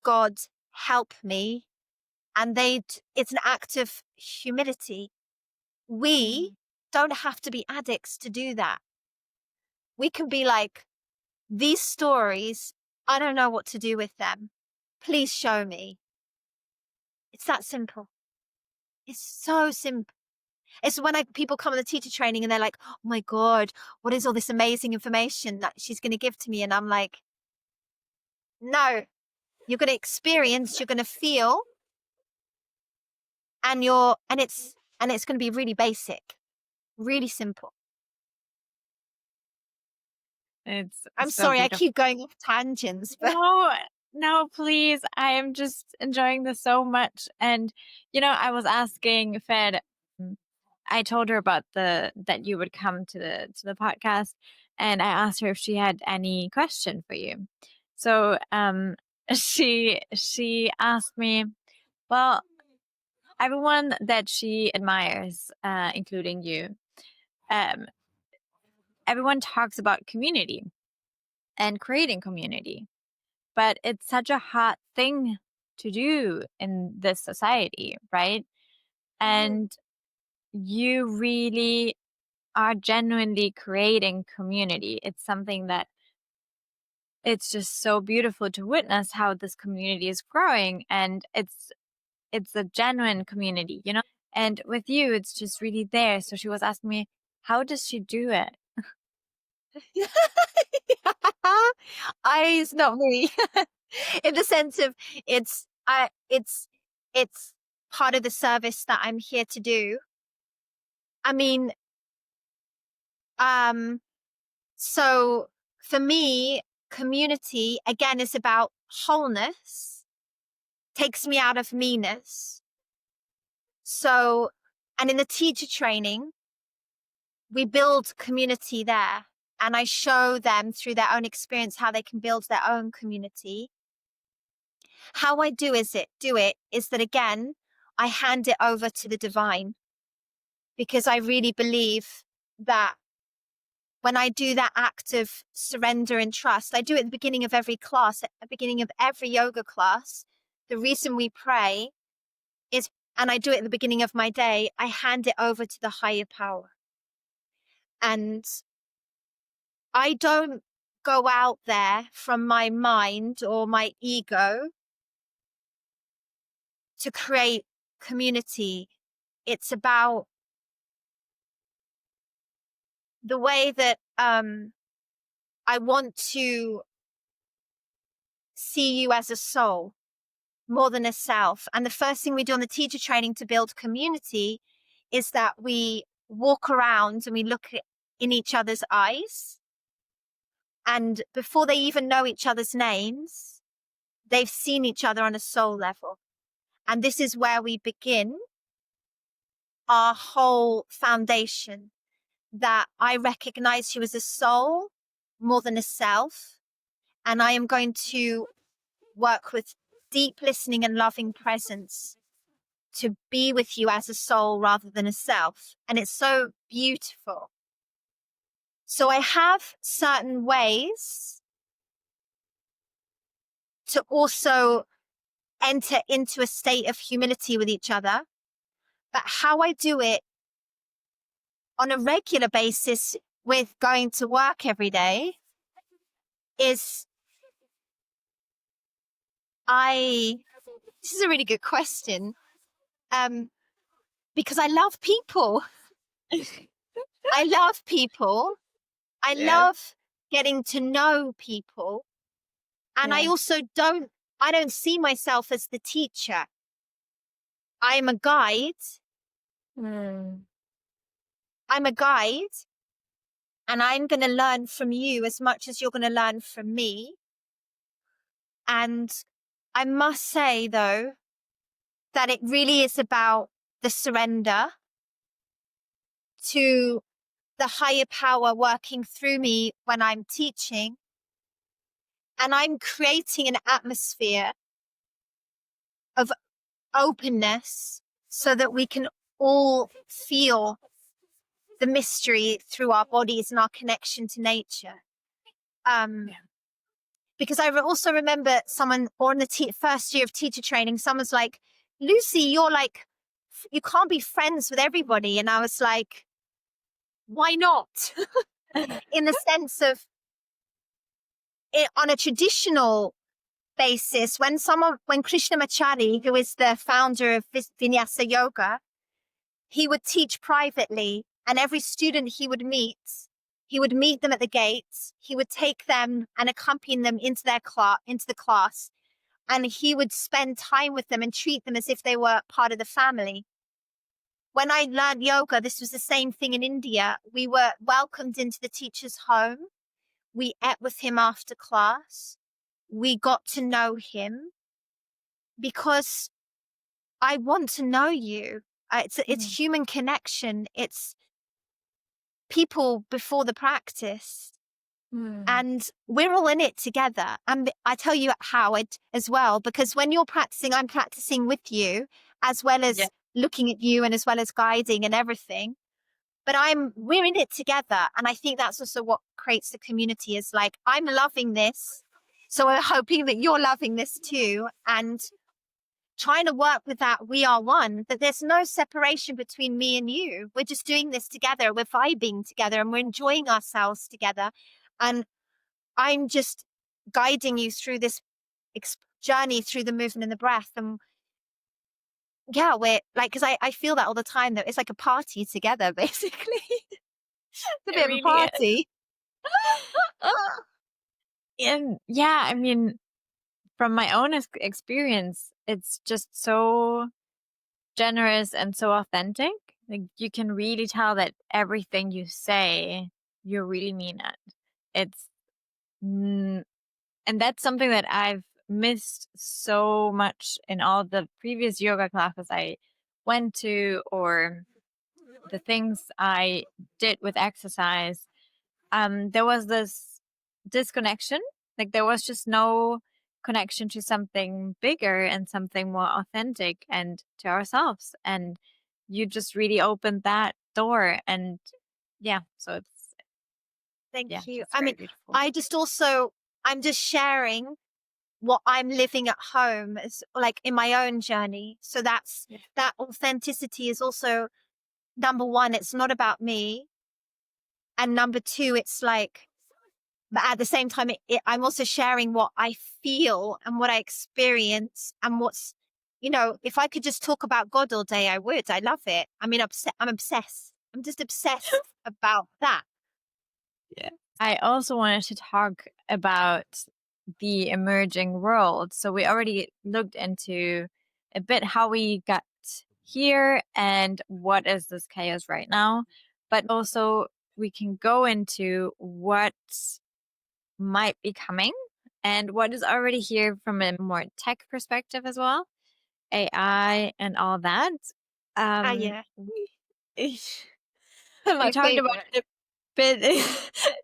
God, help me. And it's an act of humility. We don't have to be addicts to do that. We can be like, these stories, I don't know what to do with them. Please show me. It's that simple. It's so simple. It's when people come on the teacher training and they're like, oh my God, what is all this amazing information that she's going to give to me? And I'm like, no, you're going to experience, you're going to feel, and it's going to be really basic, really simple. It's I'm so sorry, I beautiful. keep going off tangents, but No, please. I am just enjoying this so much. And, I was asking Fed, I told her about that you would come to the podcast, and I asked her if she had any question for you. So, she asked me, well, everyone that she admires, including you, um, everyone talks about community and creating community. But it's such a hard thing to do in this society, right? And you really are genuinely creating community. It's something that it's just so beautiful to witness how this community is growing, and it's a genuine community. And with you, it's just really there. So she was asking me, how does she do it? it's not me. In the sense of it's part of the service that I'm here to do. I mean, so for me, community again is about wholeness, takes me out of meanness. So, and in the teacher training, we build community there, and I show them through their own experience how they can build their own community. How I do it is that, again, I hand it over to the divine, because I really believe that when I do that act of surrender and trust, I do it at the beginning of every class, at the beginning of every yoga class. The reason we pray is, and I do it at the beginning of my day, I hand it over to the higher power. And I don't go out there from my mind or my ego to create community. It's about the way that I want to see you as a soul more than a self. And the first thing we do on the teacher training to build community is that we walk around and we look in each other's eyes. And before they even know each other's names, they've seen each other on a soul level. And this is where we begin our whole foundation, that I recognize you as a soul more than a self. And I am going to work with deep listening and loving presence to be with you as a soul rather than a self. And it's so beautiful. So I have certain ways to also enter into a state of humility with each other. But how I do it on a regular basis with going to work every day is this is a really good question. Because I love people. I love people. I love getting to know people. And I also don't see myself as the teacher. I am a guide. I'm a guide. And I'm going to learn from you as much as you're going to learn from me. And I must say, though, that it really is about the surrender to the higher power working through me when I'm teaching. And I'm creating an atmosphere of openness so that we can all feel the mystery through our bodies and our connection to nature. Because I also remember someone, or in the first year of teacher training, someone's like, Lucy, you can't be friends with everybody. And I was like, why not? In the sense of, on a traditional basis, when Krishnamacharya, who is the founder of Vinyasa Yoga, he would teach privately, and every student he would meet them at the gates. He would take them and accompany them into the class, and he would spend time with them and treat them as if they were part of the family. When I learned yoga, this was the same thing in India. We were welcomed into the teacher's home. We ate with him after class. We got to know him because I want to know you. It's human connection. It's people before the practice. And we're all in it together. And I tell you how as well, because when you're practicing, I'm practicing with you as well as looking at you and as well as guiding and everything. But we're in it together. And I think that's also what creates the community, is like, I'm loving this. So we're hoping that you're loving this too. And trying to work with that, we are one, that there's no separation between me and you. We're just doing this together. We're vibing together and we're enjoying ourselves together. And I'm just guiding you through this journey through the movement and the breath. And yeah, we're like, because I feel that all the time, that it's like a party together, basically. It's a bit of a party. And yeah, I mean, from my own experience, it's just so generous and so authentic. Like, you can really tell that everything you say, you really mean it. It's, and that's something that I've missed so much in all the previous yoga classes I went to, or the things I did with exercise. There was this disconnection. Like, there was just no connection to something bigger and something more authentic and to ourselves. And you just really opened that door. And yeah, so it's, Thank you. it's I mean, beautiful. I'm just sharing what I'm living at home, as like in my own journey. So that authenticity is also, number one, it's not about me. And number two, it's like, but at the same time, I'm also sharing what I feel and what I experience and what's, if I could just talk about God all day, I would. I love it. I mean, I'm obsessed. I'm just obsessed about that. Yeah. I also wanted to talk about the emerging world. So we already looked into a bit how we got here and what is this chaos right now, but also we can go into what might be coming and what is already here from a more tech perspective as well, AI and all that. Yeah. We, we My talked about favorite. it a bit,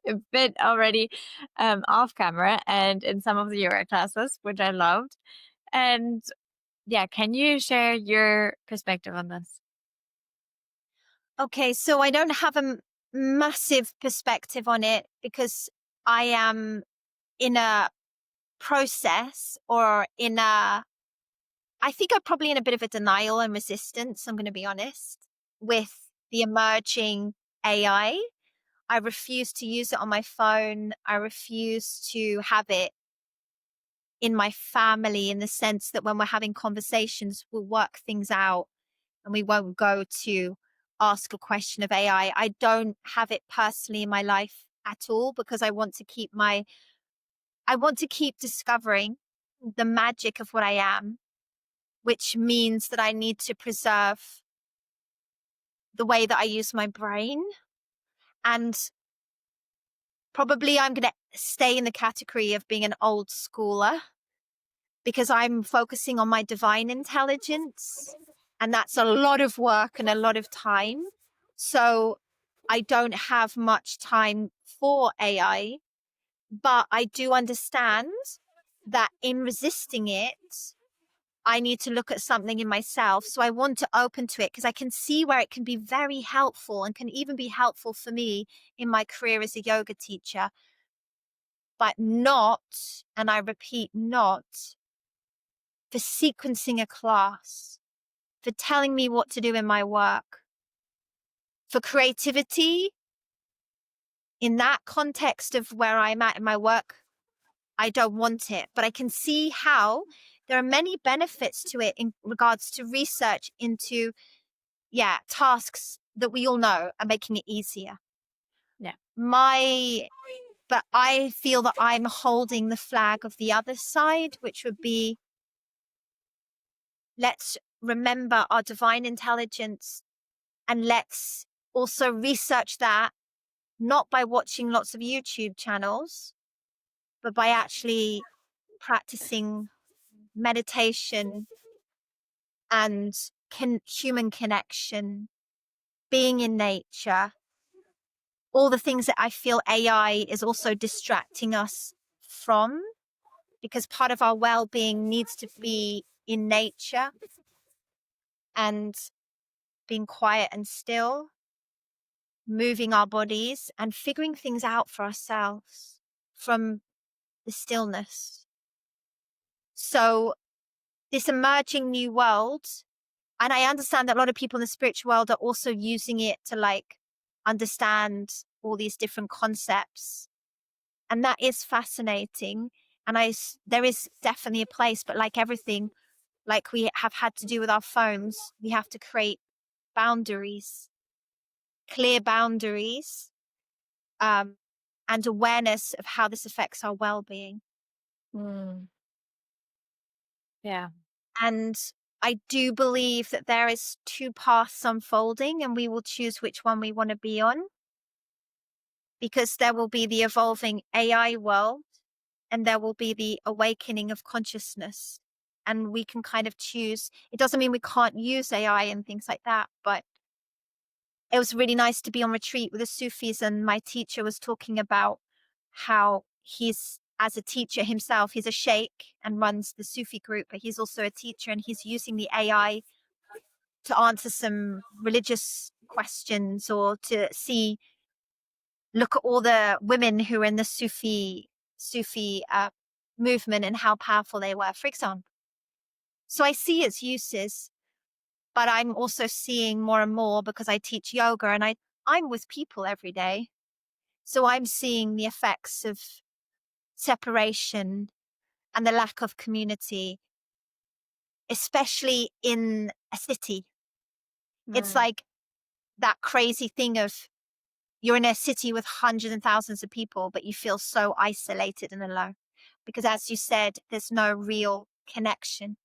a bit already off camera and in some of the yoga classes, which I loved. And yeah, can you share your perspective on this? Okay, so I don't have a massive perspective on it because I am in a process or I think I'm probably in a bit of a denial and resistance, I'm going to be honest, with the emerging AI. I refuse to use it on my phone. I refuse to have it in my family in the sense that when we're having conversations, we'll work things out and we won't go to ask a question of AI. I don't have it personally in my life at all because I want to keep discovering the magic of what I am, which means that I need to preserve the way that I use my brain. And probably I'm going to stay in the category of being an old schooler because I'm focusing on my divine intelligence. And that's a lot of work and a lot of time. So I don't have much time for AI, but I do understand that in resisting it, I need to look at something in myself. So I want to open to it because I can see where it can be very helpful and can even be helpful for me in my career as a yoga teacher, but not, and I repeat, not for sequencing a class, for telling me what to do in my work, for creativity in that context of where I'm at in my work. I don't want it, but I can see how there are many benefits to it in regards to research into, tasks that we all know are making it easier. Yeah. But I feel that I'm holding the flag of the other side, which would be, let's remember our divine intelligence and let's also research that, not by watching lots of YouTube channels, but by actually practicing meditation and human connection, being in nature, all the things that I feel AI is also distracting us from, because part of our well-being needs to be in nature and being quiet and still, moving our bodies and figuring things out for ourselves from the stillness. So this emerging new world, and I understand that a lot of people in the spiritual world are also using it to understand all these different concepts. And that is fascinating. And there is definitely a place, but like everything, like we have had to do with our phones, we have to create boundaries, clear boundaries, and awareness of how this affects our well-being. Yeah. And I do believe that there is two paths unfolding and we will choose which one we want to be on, because there will be the evolving AI world and there will be the awakening of consciousness. And we can kind of choose. It doesn't mean we can't use AI and things like that, but it was really nice to be on retreat with the Sufis, and my teacher was talking about how he's, as a teacher himself, he's a sheikh and runs the Sufi group, but he's also a teacher and he's using the AI to answer some religious questions or to look at all the women who are in the Sufi movement and how powerful they were, for example. So I see its uses, but I'm also seeing more and more, because I teach yoga and I'm with people every day. So I'm seeing the effects of separation and the lack of community, especially in a city. It's like that crazy thing of you're in a city with hundreds and thousands of people, but you feel so isolated and alone. Because as you said, there's no real connection.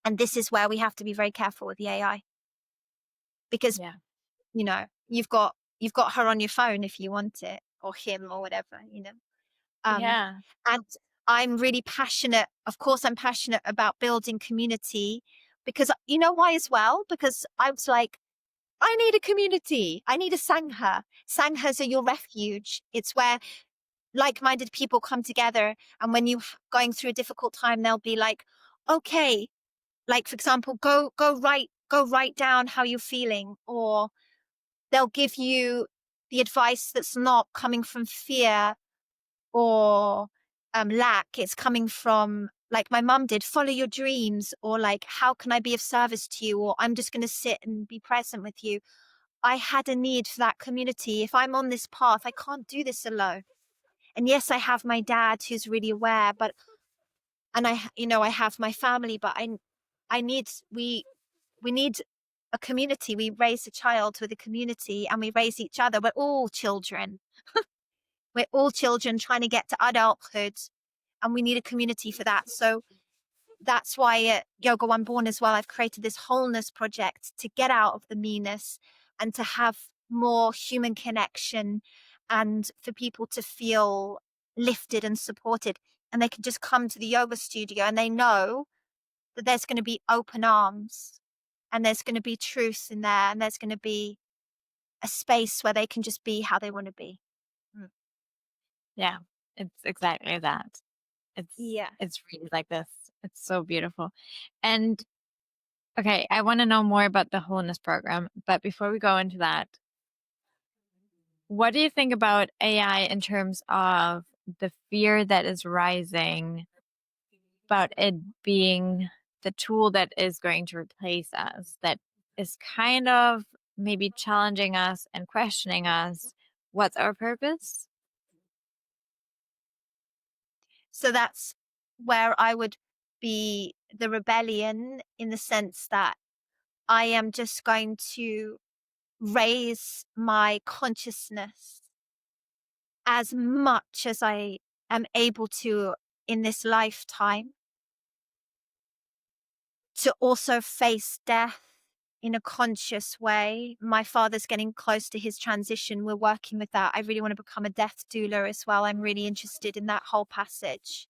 And this is where we have to be very careful with the AI. Because, Yeah. you know, you've got her on your phone if you want it, or him or whatever, you know. Yeah. And I'm really passionate. Of course, I'm passionate about building community because you know why as well? Because I was like, I need a community. I need a Sangha. Sanghas are your refuge. It's where like-minded people come together. And when you're going through a difficult time, they'll be like, okay, like for example, go write down how you're feeling, or they'll give you the advice that's not coming from fear or lack. It's coming from, like my mum did, follow your dreams, or like, how can I be of service to you? Or I'm just going to sit and be present with you. I had a need for that community. If I'm on this path, I can't do this alone. And yes, I have my dad who's really aware, and I have my family, but we need a community. We raise a child with a community and we raise each other. We're all children. We're all children trying to get to adulthood, and we need a community for that. So that's why at Yoga Unborn as well, I've created this wholeness project to get out of the meanness and to have more human connection, and for people to feel lifted and supported. And they can just come to the yoga studio and they know that there's going to be open arms, and there's going to be truth in there, and there's going to be a space where they can just be how they want to be. Yeah. It's exactly that. Yeah. It's really like this. It's so beautiful. And okay, I want to know more about the wholeness program, but before we go into that, what do you think about AI in terms of the fear that is rising about it being the tool that is going to replace us, that is kind of maybe challenging us and questioning us? What's our purpose? So that's where I would be the rebellion, in the sense that I am just going to raise my consciousness as much as I am able to in this lifetime, to also face death in a conscious way. My father's getting close to his transition. We're working with that. I really want to become a death doula as well. I'm really interested in that whole passage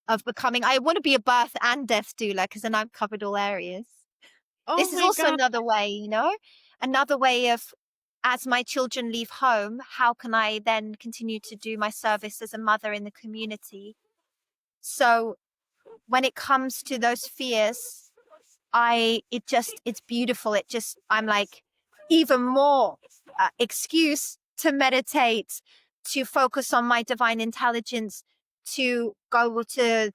of becoming, I want to be a birth and death doula, because then I've covered all areas. Oh This is my also God. another way, another way of, as my children leave home, how can I then continue to do my service as a mother in the community? So when it comes to those fears, it's beautiful. I'm like, even more excuse to meditate, to focus on my divine intelligence, to go to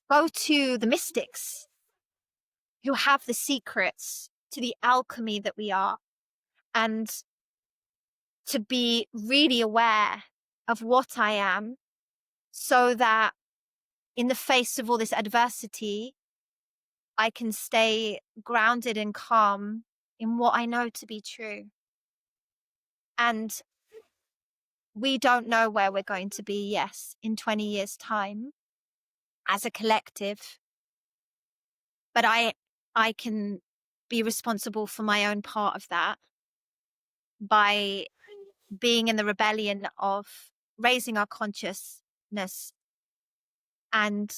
the mystics who have the secrets to the alchemy that we are, and to be really aware of what I am, so that in the face of all this adversity, I can stay grounded and calm in what I know to be true. And we don't know where we're going to be, yes, in 20 years' time as a collective, but I can be responsible for my own part of that by being in the rebellion of raising our consciousness and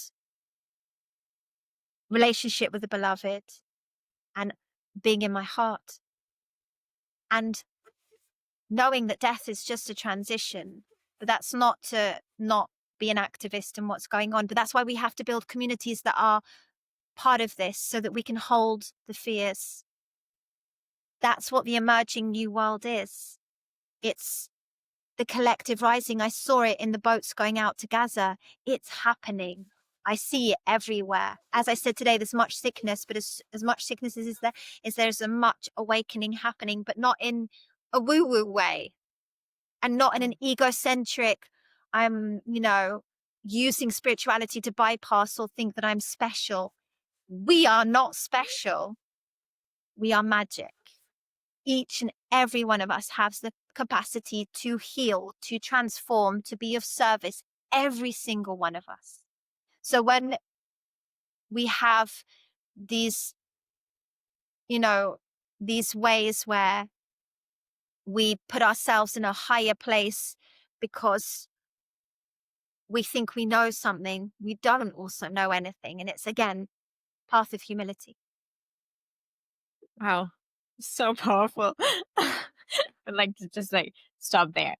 relationship with the beloved, and being in my heart, and knowing that death is just a transition. But that's not to not be an activist in what's going on. But that's why we have to build communities that are part of this, so that we can hold the fears. That's what the emerging new world is. It's the collective rising. I saw it in the boats going out to Gaza. It's happening. I see it everywhere. As I said today, there's much sickness, but as much sickness as there's a much awakening happening, but not in a woo-woo way, and not in an egocentric, using spirituality to bypass or think that I'm special. We are not special. We are magic. each and every one of us has the capacity to heal, to transform, to be of service, every single one of us. So when we have these, these ways where we put ourselves in a higher place because we think we know something, we don't also know anything. And it's, again, path of humility. Wow. So powerful. I'd like to just stop there.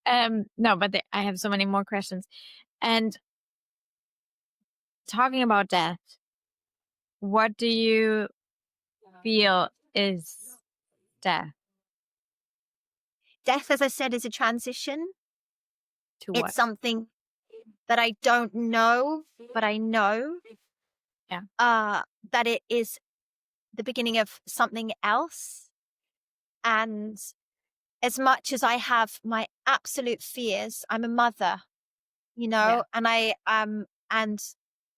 No, but I have so many more questions. And talking about death, what do you feel is death? Death, as I said, is a transition. To It's what? something that I don't know, but I know that it is the beginning of something else. And as much as I have my absolute fears, I'm a mother, and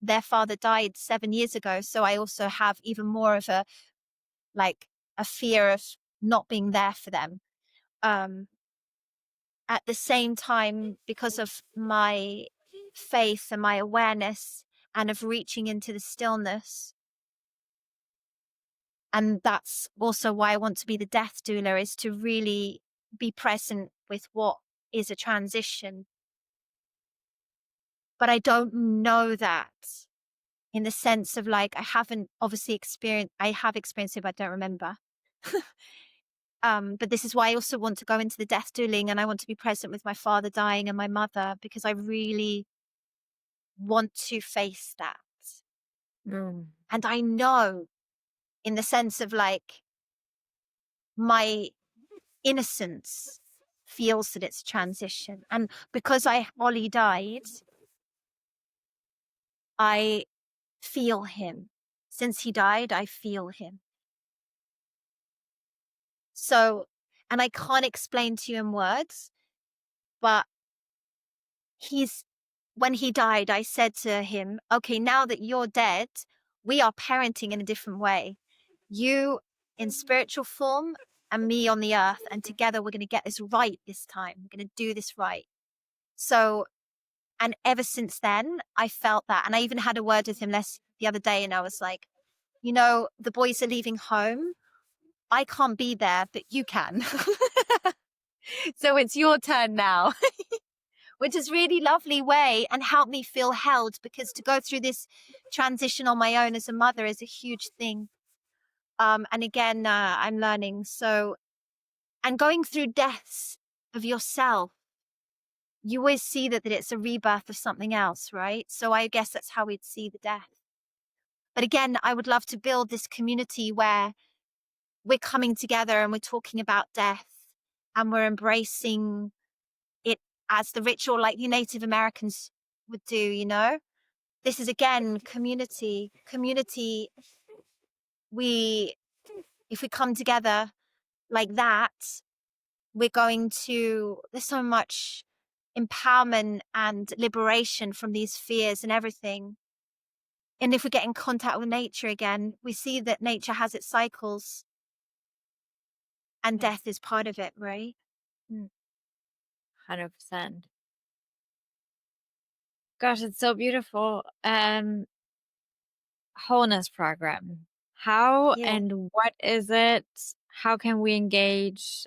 their father died 7 years ago. So I also have even more of a fear of not being there for them. At the same time, because of my faith and my awareness and of reaching into the stillness. And that's also why I want to be the death doula, is to really be present with what is a transition. But I don't know that in the sense of I haven't obviously I have experienced it, but I don't remember. But this is why I also want to go into the death dueling, and I want to be present with my father dying and my mother, because I really want to face that. And I know, in the sense of my innocence feels that it's transition. And because Ollie died, I feel him. Since he died, I feel him. So, and I can't explain to you in words, but when he died, I said to him, okay, now that you're dead, we are parenting in a different way. You in spiritual form and me on the earth. And together we're going to get this right this time. We're going to do this right. So, and ever since then, I felt that. And I even had a word with him the other day. And I was like, the boys are leaving home. I can't be there, but you can. So it's your turn now. Which is really lovely way and helped me feel held, because to go through this transition on my own as a mother is a huge thing. And again, I'm learning. So, and going through deaths of yourself, you always see that it's a rebirth of something else, right? So I guess that's how we'd see the death. But again, I would love to build this community where we're coming together and we're talking about death and we're embracing it as the ritual, like the Native Americans would do. This is, again, community. If we come together like that, there's so much empowerment and liberation from these fears and everything. And if we get in contact with nature again, we see that nature has its cycles, and death is part of it, right? 100%. Gosh, it's so beautiful. Wholeness program. How and what is it? How can we engage?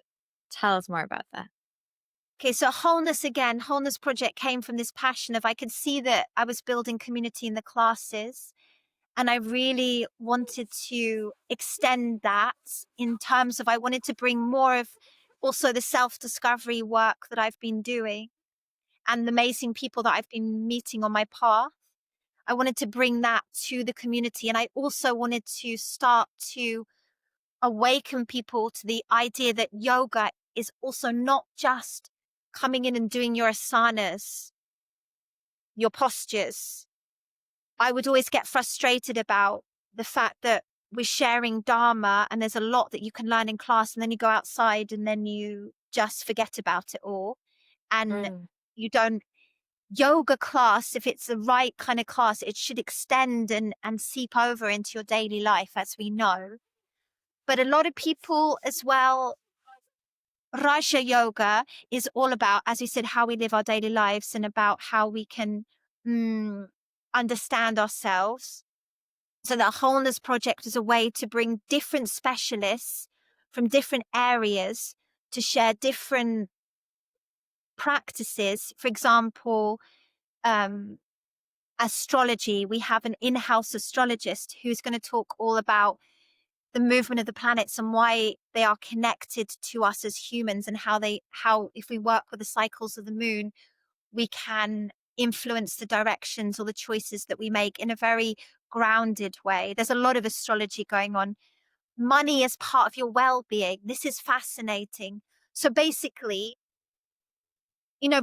Tell us more about that. Okay, so Wholeness Project came from this passion of, I could see that I was building community in the classes, and I really wanted to extend that in terms of, I wanted to bring more of also the self-discovery work that I've been doing and the amazing people that I've been meeting on my path. I wanted to bring that to the community. And I also wanted to start to awaken people to the idea that yoga is also not just coming in and doing your asanas, your postures. I would always get frustrated about the fact that we're sharing Dharma and there's a lot that you can learn in class, and then you go outside and then you just forget about it all. And you don't, yoga class, if it's the right kind of class, it should extend and seep over into your daily life, as we know. But a lot of people as well, Raja Yoga is all about, as we said, how we live our daily lives and about how we can understand ourselves. So the Wholeness Project is a way to bring different specialists from different areas to share different practices. For example, astrology, we have an in-house astrologist who's going to talk all about the movement of the planets and why they are connected to us as humans, and how if we work with the cycles of the moon, we can influence the directions or the choices that we make in a very grounded way. There's a lot of astrology going on. Money as part of your well-being. This is fascinating. So basically,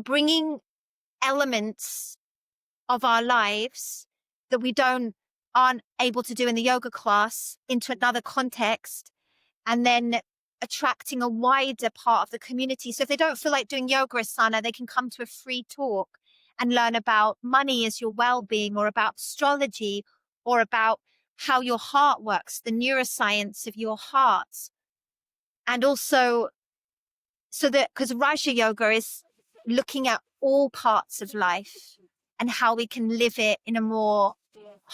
bringing elements of our lives that we aren't able to do in the yoga class into another context, and then attracting a wider part of the community. So if they don't feel like doing yoga asana, they can come to a free talk and learn about money as your well-being, or about astrology, or about how your heart works, the neuroscience of your heart. And also, so that, because Raja Yoga is looking at all parts of life and how we can live it in a more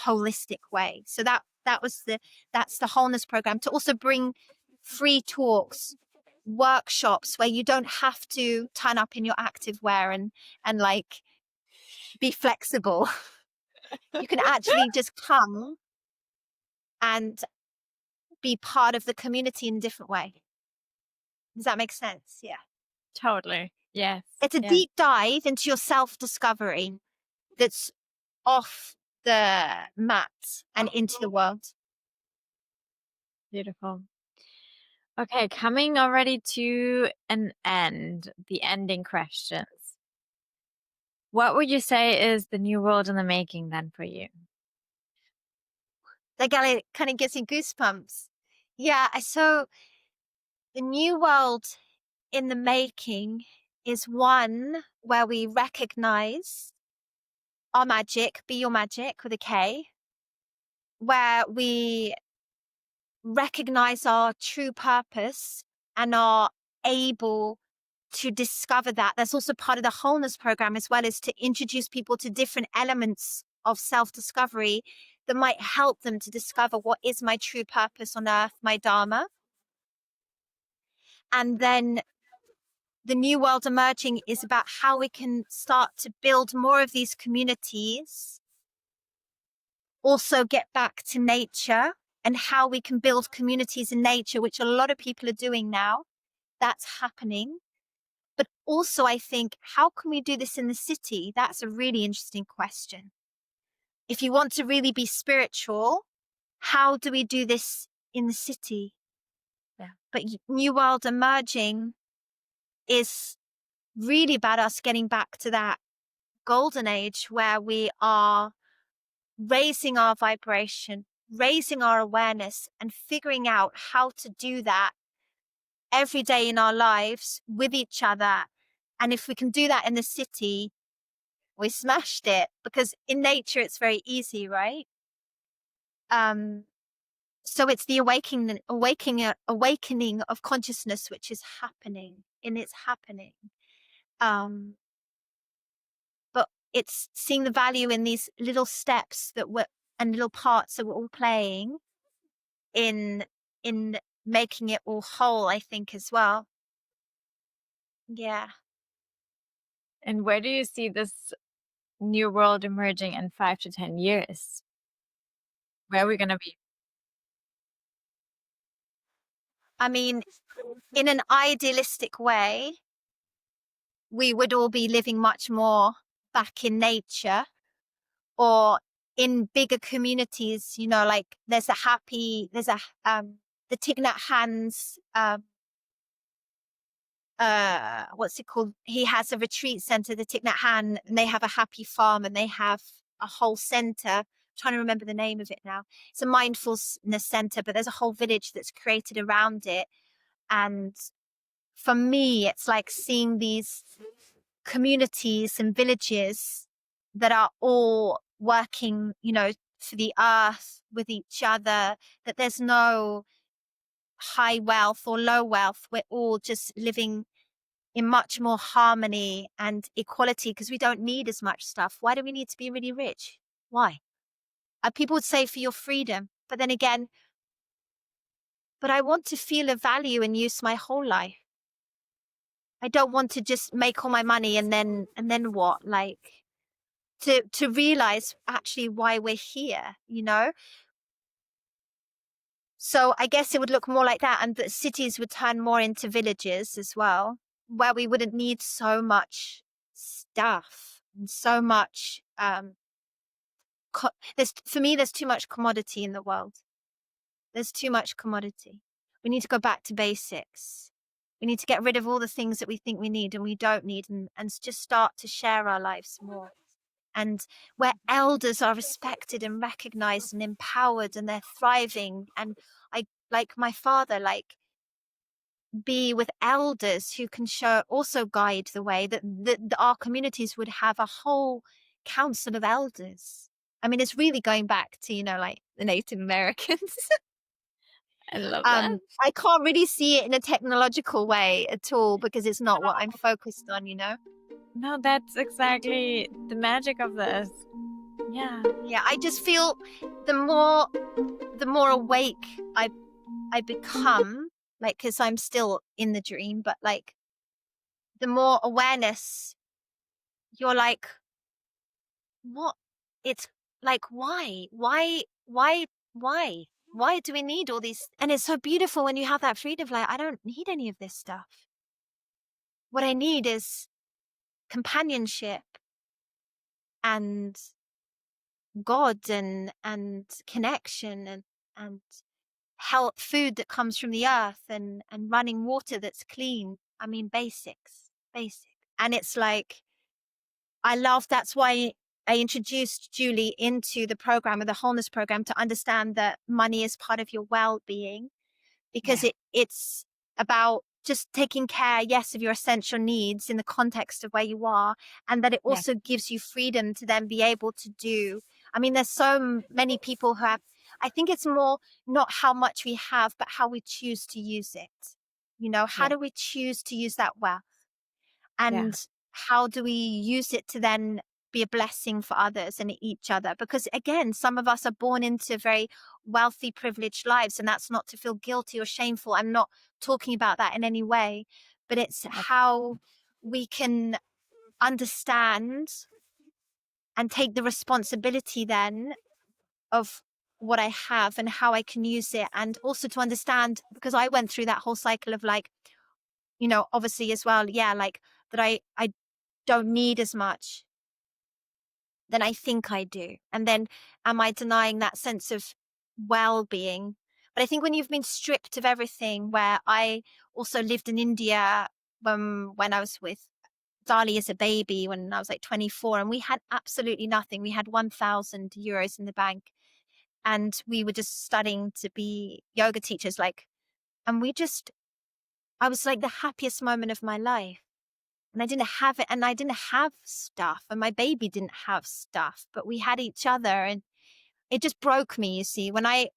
holistic way. So that's the Wholeness Program, to also bring free talks, workshops where you don't have to turn up in your active wear and like be flexible. You can actually just come and be part of the community in a different way. Does that make sense? Yeah. Totally. Yes. It's a deep dive into your self-discovery that's off the mat and into the world. Beautiful. Okay, coming already to an end, the ending questions. What would you say is the new world in the making then for you? That kind of gives me goosebumps. Yeah, so the new world in the making is one where we recognize our magic, be your magic with a K, where we recognize our true purpose and are able to discover that. That's also part of the Wholeness Program, as well as to introduce people to different elements of self-discovery that might help them to discover what is my true purpose on earth, my Dharma. And then the new world emerging is about how we can start to build more of these communities, also get back to nature, and how we can build communities in nature, which a lot of people are doing now. That's happening. But also, I think, how can we do this in the city? That's a really interesting question. If you want to really be spiritual, how do we do this in the city? Yeah. But New World Emerging is really about us getting back to that golden age where we are raising our vibration, raising our awareness, and figuring out how to do that every day in our lives with each other. And if we can do that in the city, we smashed it, because in nature it's very easy, right? So it's the awakening of consciousness, which is happening, and it's happening. But it's seeing the value in these little steps and little parts that we're all playing in making it all whole, I think, as well. Yeah. And where do you see this new world emerging in 5 to 10 years? Where are we going to be? I mean, in an idealistic way, we would all be living much more back in nature, or in bigger communities, like there's the Thich Nhat Hanh's, what's it called? He has a retreat center, the Thich Nhat Hanh, and they have a happy farm, and they have a whole center. I'm trying to remember the name of it now. It's a mindfulness center, but there's a whole village that's created around it. And for me, it's like seeing these communities and villages that are all working, for the earth with each other, that there's no high wealth or low wealth. We're all just living in much more harmony and equality because we don't need as much stuff. Why do we need to be really rich? Why? People would say for your freedom, but then again, but I want to feel a value and use my whole life. I don't want to just make all my money and then what? Like to realize actually why we're here, you know? So I guess it would look more like that, and that cities would turn more into villages as well, where we wouldn't need so much stuff and so much. For me, there's too much commodity in the world. There's too much commodity. We need to go back to basics. We need to get rid of all the things that we think we need and we don't need, and just start to share our lives more. And where elders are respected and recognized and empowered and they're thriving. And I, like my father, like be with elders who can also guide the way, that our communities would have a whole council of elders. I mean, it's really going back to, like the Native Americans. I love that. I can't really see it in a technological way at all because it's not what I'm focused on, No, that's exactly the magic of this. Yeah. Yeah, I just feel the more awake I become, like, because I'm still in the dream, but like the more awareness, you're like, what? It's like, why do we need all these? And it's so beautiful when you have that freedom of like, I don't need any of this stuff. What I need is companionship and God and connection and health, food that comes from the earth and running water that's clean. I mean, basics. And it's like, I love, that's why I introduced Julie into the program, of the wholeness program, to understand that money is part of your well-being, because it's about just taking care, yes, of your essential needs in the context of where you are, and that it also gives you freedom to then be able to do. I mean, there's so many people who have, I think it's more not how much we have, but how we choose to use it. How do we choose to use that wealth? And how do we use it to then be a blessing for others and each other? Because again, some of us are born into very wealthy, privileged lives, and that's not to feel guilty or shameful. I'm not talking about that in any way, but it's how we can understand and take the responsibility then of what I have and how I can use it. And also to understand, because I went through that whole cycle of like, obviously as well, like that I don't need as much than I think I do. And then am I denying that sense of well-being? But I think when you've been stripped of everything, where I also lived in India when I was with Dali as a baby, when I was like 24, and we had absolutely nothing. We had 1,000 euros in the bank, and we were just studying to be yoga teachers. And I was like the happiest moment of my life. And I didn't have it, and I didn't have stuff, and my baby didn't have stuff, but we had each other, and it just broke me, you see, when at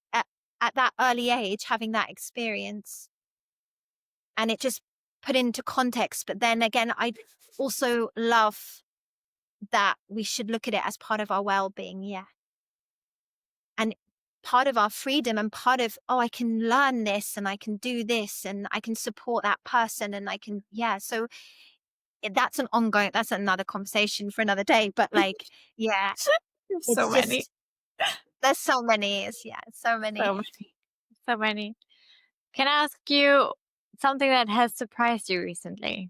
that early age, having that experience, and it just put into context. But then again, I also love that we should look at it as part of our well-being, and part of our freedom, and part of, I can learn this, and I can do this, and I can support that person, and I can, so that's another conversation for another day, but like, so many. There's so many, so many. Can I ask you something that has surprised you recently?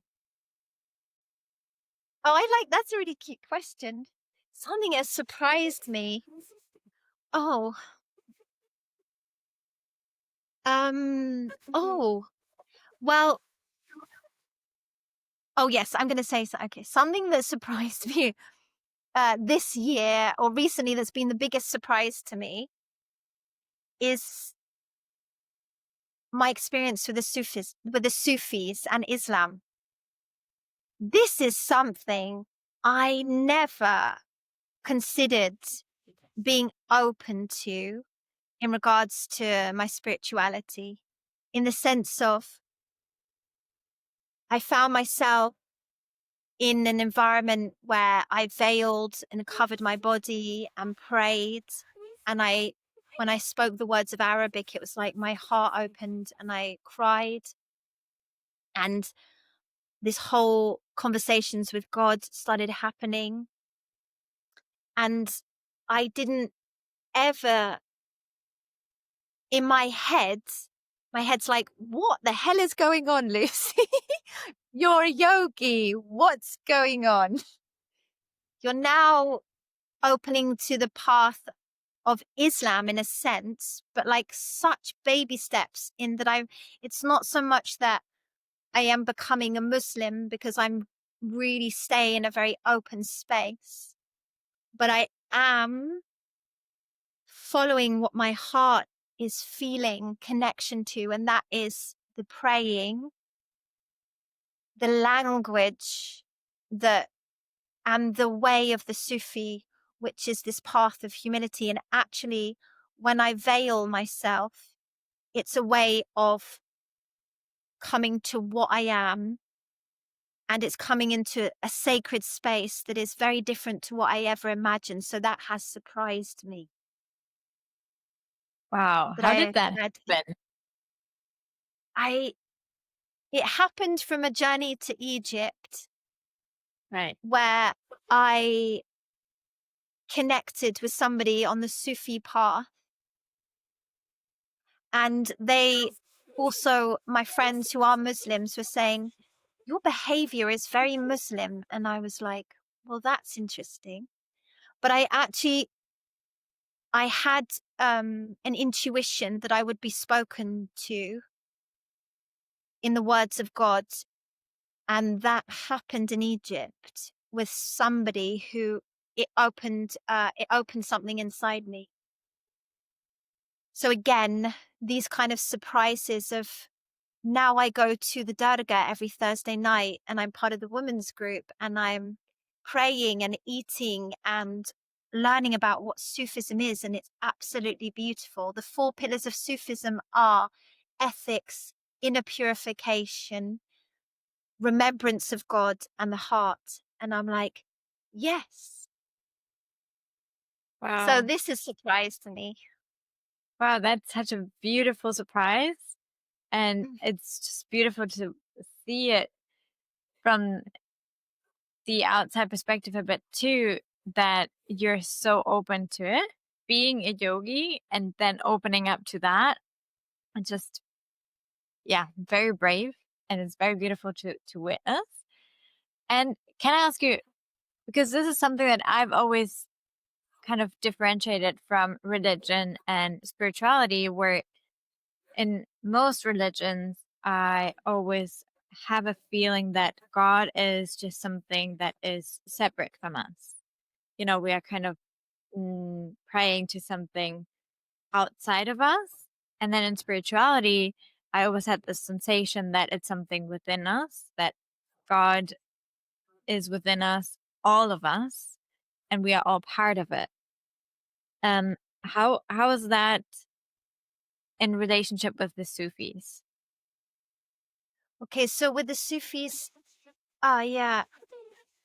That's a really cute question. Something has surprised me. Well, yes, I'm going to say so. Okay. Something that surprised me this year or recently, that's been the biggest surprise to me, is my experience with the Sufis and Islam. This is something I never considered being open to in regards to my spirituality. in the sense of I found myself in an environment where I veiled and covered my body and prayed. And when I spoke the words of Arabic, it was like my heart opened and I cried. And this whole conversations with God started happening. And I didn't ever, in my head's like, what the hell is going on, Lucy? You're a yogi. What's going on? You're now opening to the path of Islam in a sense, but like such baby steps in that it's not so much that I am becoming a Muslim because I'm really stay in a very open space, but I am following what my heart is feeling connection to, and that is the praying, the language, and the way of the Sufi, which is this path of humility. And actually, when I veil myself, it's a way of coming to what I am, and it's coming into a sacred space that is very different to what I ever imagined. So that has surprised me. Wow. How did that happen? It happened from a journey to Egypt, Right. where I connected with somebody on the Sufi path. And they also, my friends who are Muslims, were saying, your behavior is very Muslim. And I was like, well, that's interesting. But I had an intuition that I would be spoken to in the words of God. And that happened in Egypt with somebody who it opened something inside me. So again, these kind of surprises of, now I go to the Dargah every Thursday night and I'm part of the women's group and I'm praying and eating and learning about what Sufism is. And it's absolutely beautiful. The 4 pillars of Sufism are ethics, inner purification, remembrance of God, and the heart. And I'm like, yes. Wow. So this has surprised me. Wow, that's such a beautiful surprise. And it's just beautiful to see it from the outside perspective a bit too, that you're so open to it, being a yogi and then opening up to that. And just, yeah, very brave. And it's very beautiful to witness. And can I ask you, because this is something that I've always kind of differentiated from religion and spirituality, where in most religions, I always have a feeling that God is just something that is separate from us. You know, we are kind of praying to something outside of us. And then in spirituality, I always had this sensation that it's something within us, that God is within us, all of us, and we are all part of it. How is that in relationship with the Sufis? Okay, so with the Sufis, yeah.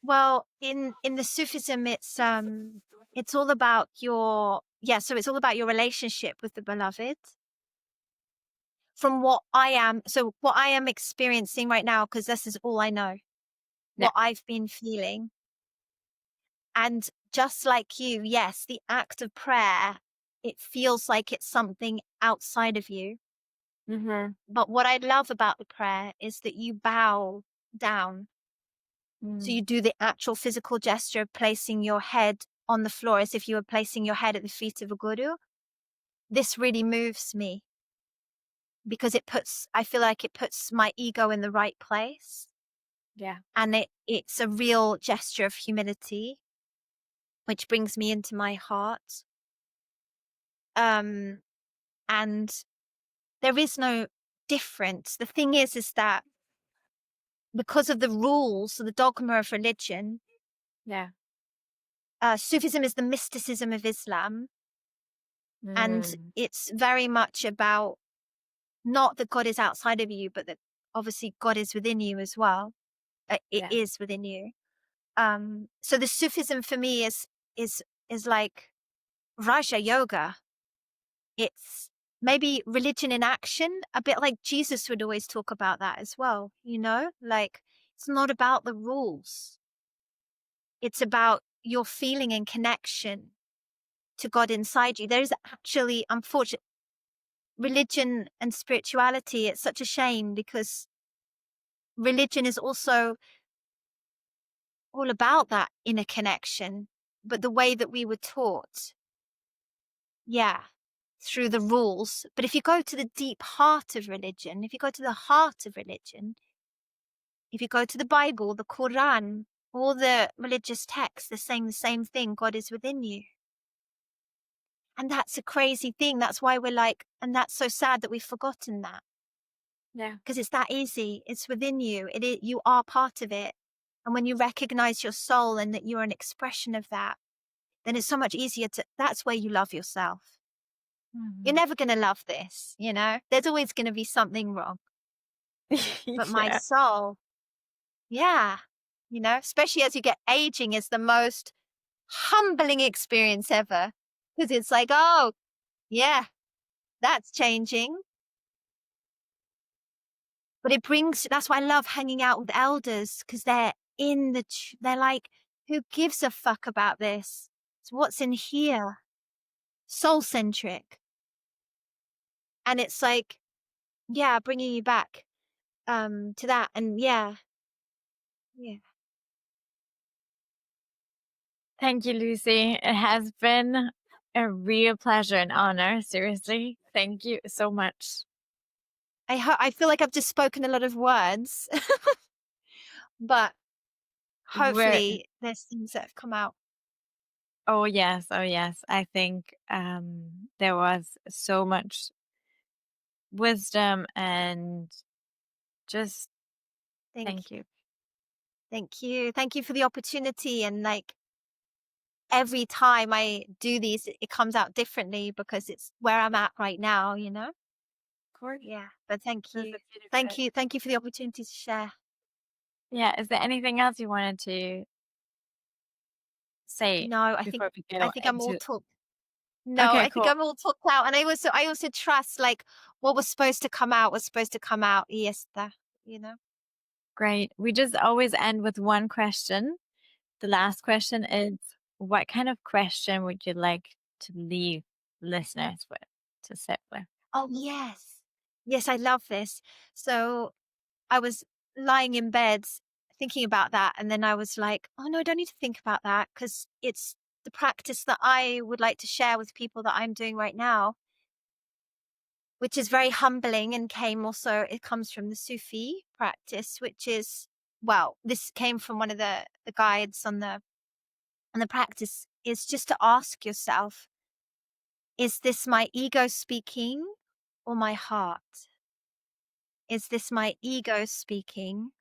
Well, in the Sufism, it's all about so it's all about your relationship with the beloved. From what I am experiencing right now, because this is all I know, what I've been feeling. And just like you, yes, the act of prayer, it feels like it's something outside of you. Mm-hmm. But what I love about the prayer is that you bow down. So you do the actual physical gesture of placing your head on the floor as if you were placing your head at the feet of a guru. This really moves me because I feel like it puts my ego in the right place. Yeah. And it's a real gesture of humility, which brings me into my heart. And there is no difference. The thing is that because of the rules, the dogma of religion, Sufism is the mysticism of Islam. And it's very much about Not that God is outside of you, but that obviously God is within you as well. It Yeah. is within you. So the Sufism for me is like Raja Yoga. It's maybe religion in action, a bit like Jesus would always talk about that as well, like it's not about the rules. It's about your feeling and connection to God inside you. There's actually, unfortunately, religion and spirituality, it's such a shame because religion is also all about that inner connection, but the way that we were taught, yeah, through the rules. But if you go to the deep heart of religion, if you go to the heart of religion, if you go to the Bible, the Quran, all the religious texts, they're saying the same thing: God is within you. And that's a crazy thing. That's why we're like, and that's so sad that we've forgotten that. Yeah. Because it's that easy. It's within you. You are part of it. And when you recognize your soul and that you're an expression of that, then it's so much easier that's where you love yourself. You're never going to love this, there's always going to be something wrong. But my Yeah. soul, yeah, especially as you get aging, is the most humbling experience ever. Because it's like, oh, yeah, that's changing. But that's why I love hanging out with elders, because they're they're like, who gives a fuck about this? It's what's in here, soul centric. And it's like, yeah, bringing you back to that. And yeah. Thank you, Lucy. It has been a real pleasure and honor. Seriously. Thank you so much. I feel like I've just spoken a lot of words, but hopefully there's things that have come out. Oh, yes. Oh, yes. I think there was so much wisdom and just thank you. Thank you. Thank you for the opportunity. And like every time I do these, it comes out differently because it's where I'm at right now, Of course. Yeah. But thank This is you. beautiful. Thank you. Thank you for the opportunity to share. Yeah. Is there anything else you wanted to say No, before we go I think I'm all into? talked. No, Okay, I think cool. I'm all talked out. And I also trust like what was supposed to come out was supposed to come out. Yes, Great. We just always end with one question. The last question is, what kind of question would you like to leave listeners with, to sit with? Oh, yes. Yes, I love this. So I was lying in bed thinking about that. And then I was like, oh, no, I don't need to think about that because it's the practice that I would like to share with people that I'm doing right now, which is very humbling and it comes from the Sufi practice, which is, well, this came from one of the guides on the practice, is just to ask yourself, is this my ego speaking or my heart? Is this my ego speaking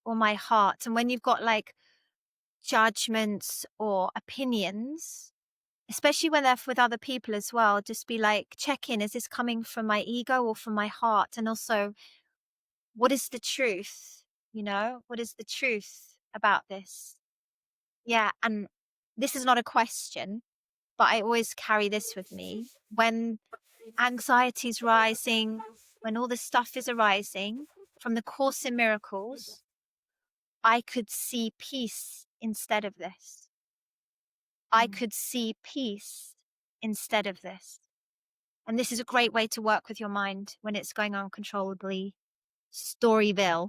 or my heart? And when you've got like judgments or opinions, especially when they're with other people as well, just be like, check in, is this coming from my ego or from my heart? And also, what is the truth? What is the truth about this? Yeah. And this is not a question, but I always carry this with me. When anxiety is rising, when all this stuff is arising from the Course in Miracles, I could see peace instead of this. I could see peace instead of this. And this is a great way to work with your mind when it's going uncontrollably Storyville.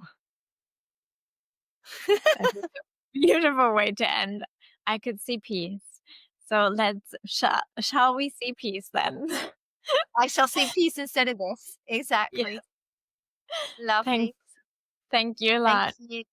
That's a beautiful way to end. I could see peace. So shall we see peace then? I shall see peace instead of this. Yeah. Exactly. Lovely. Thank you a Thank lot. you.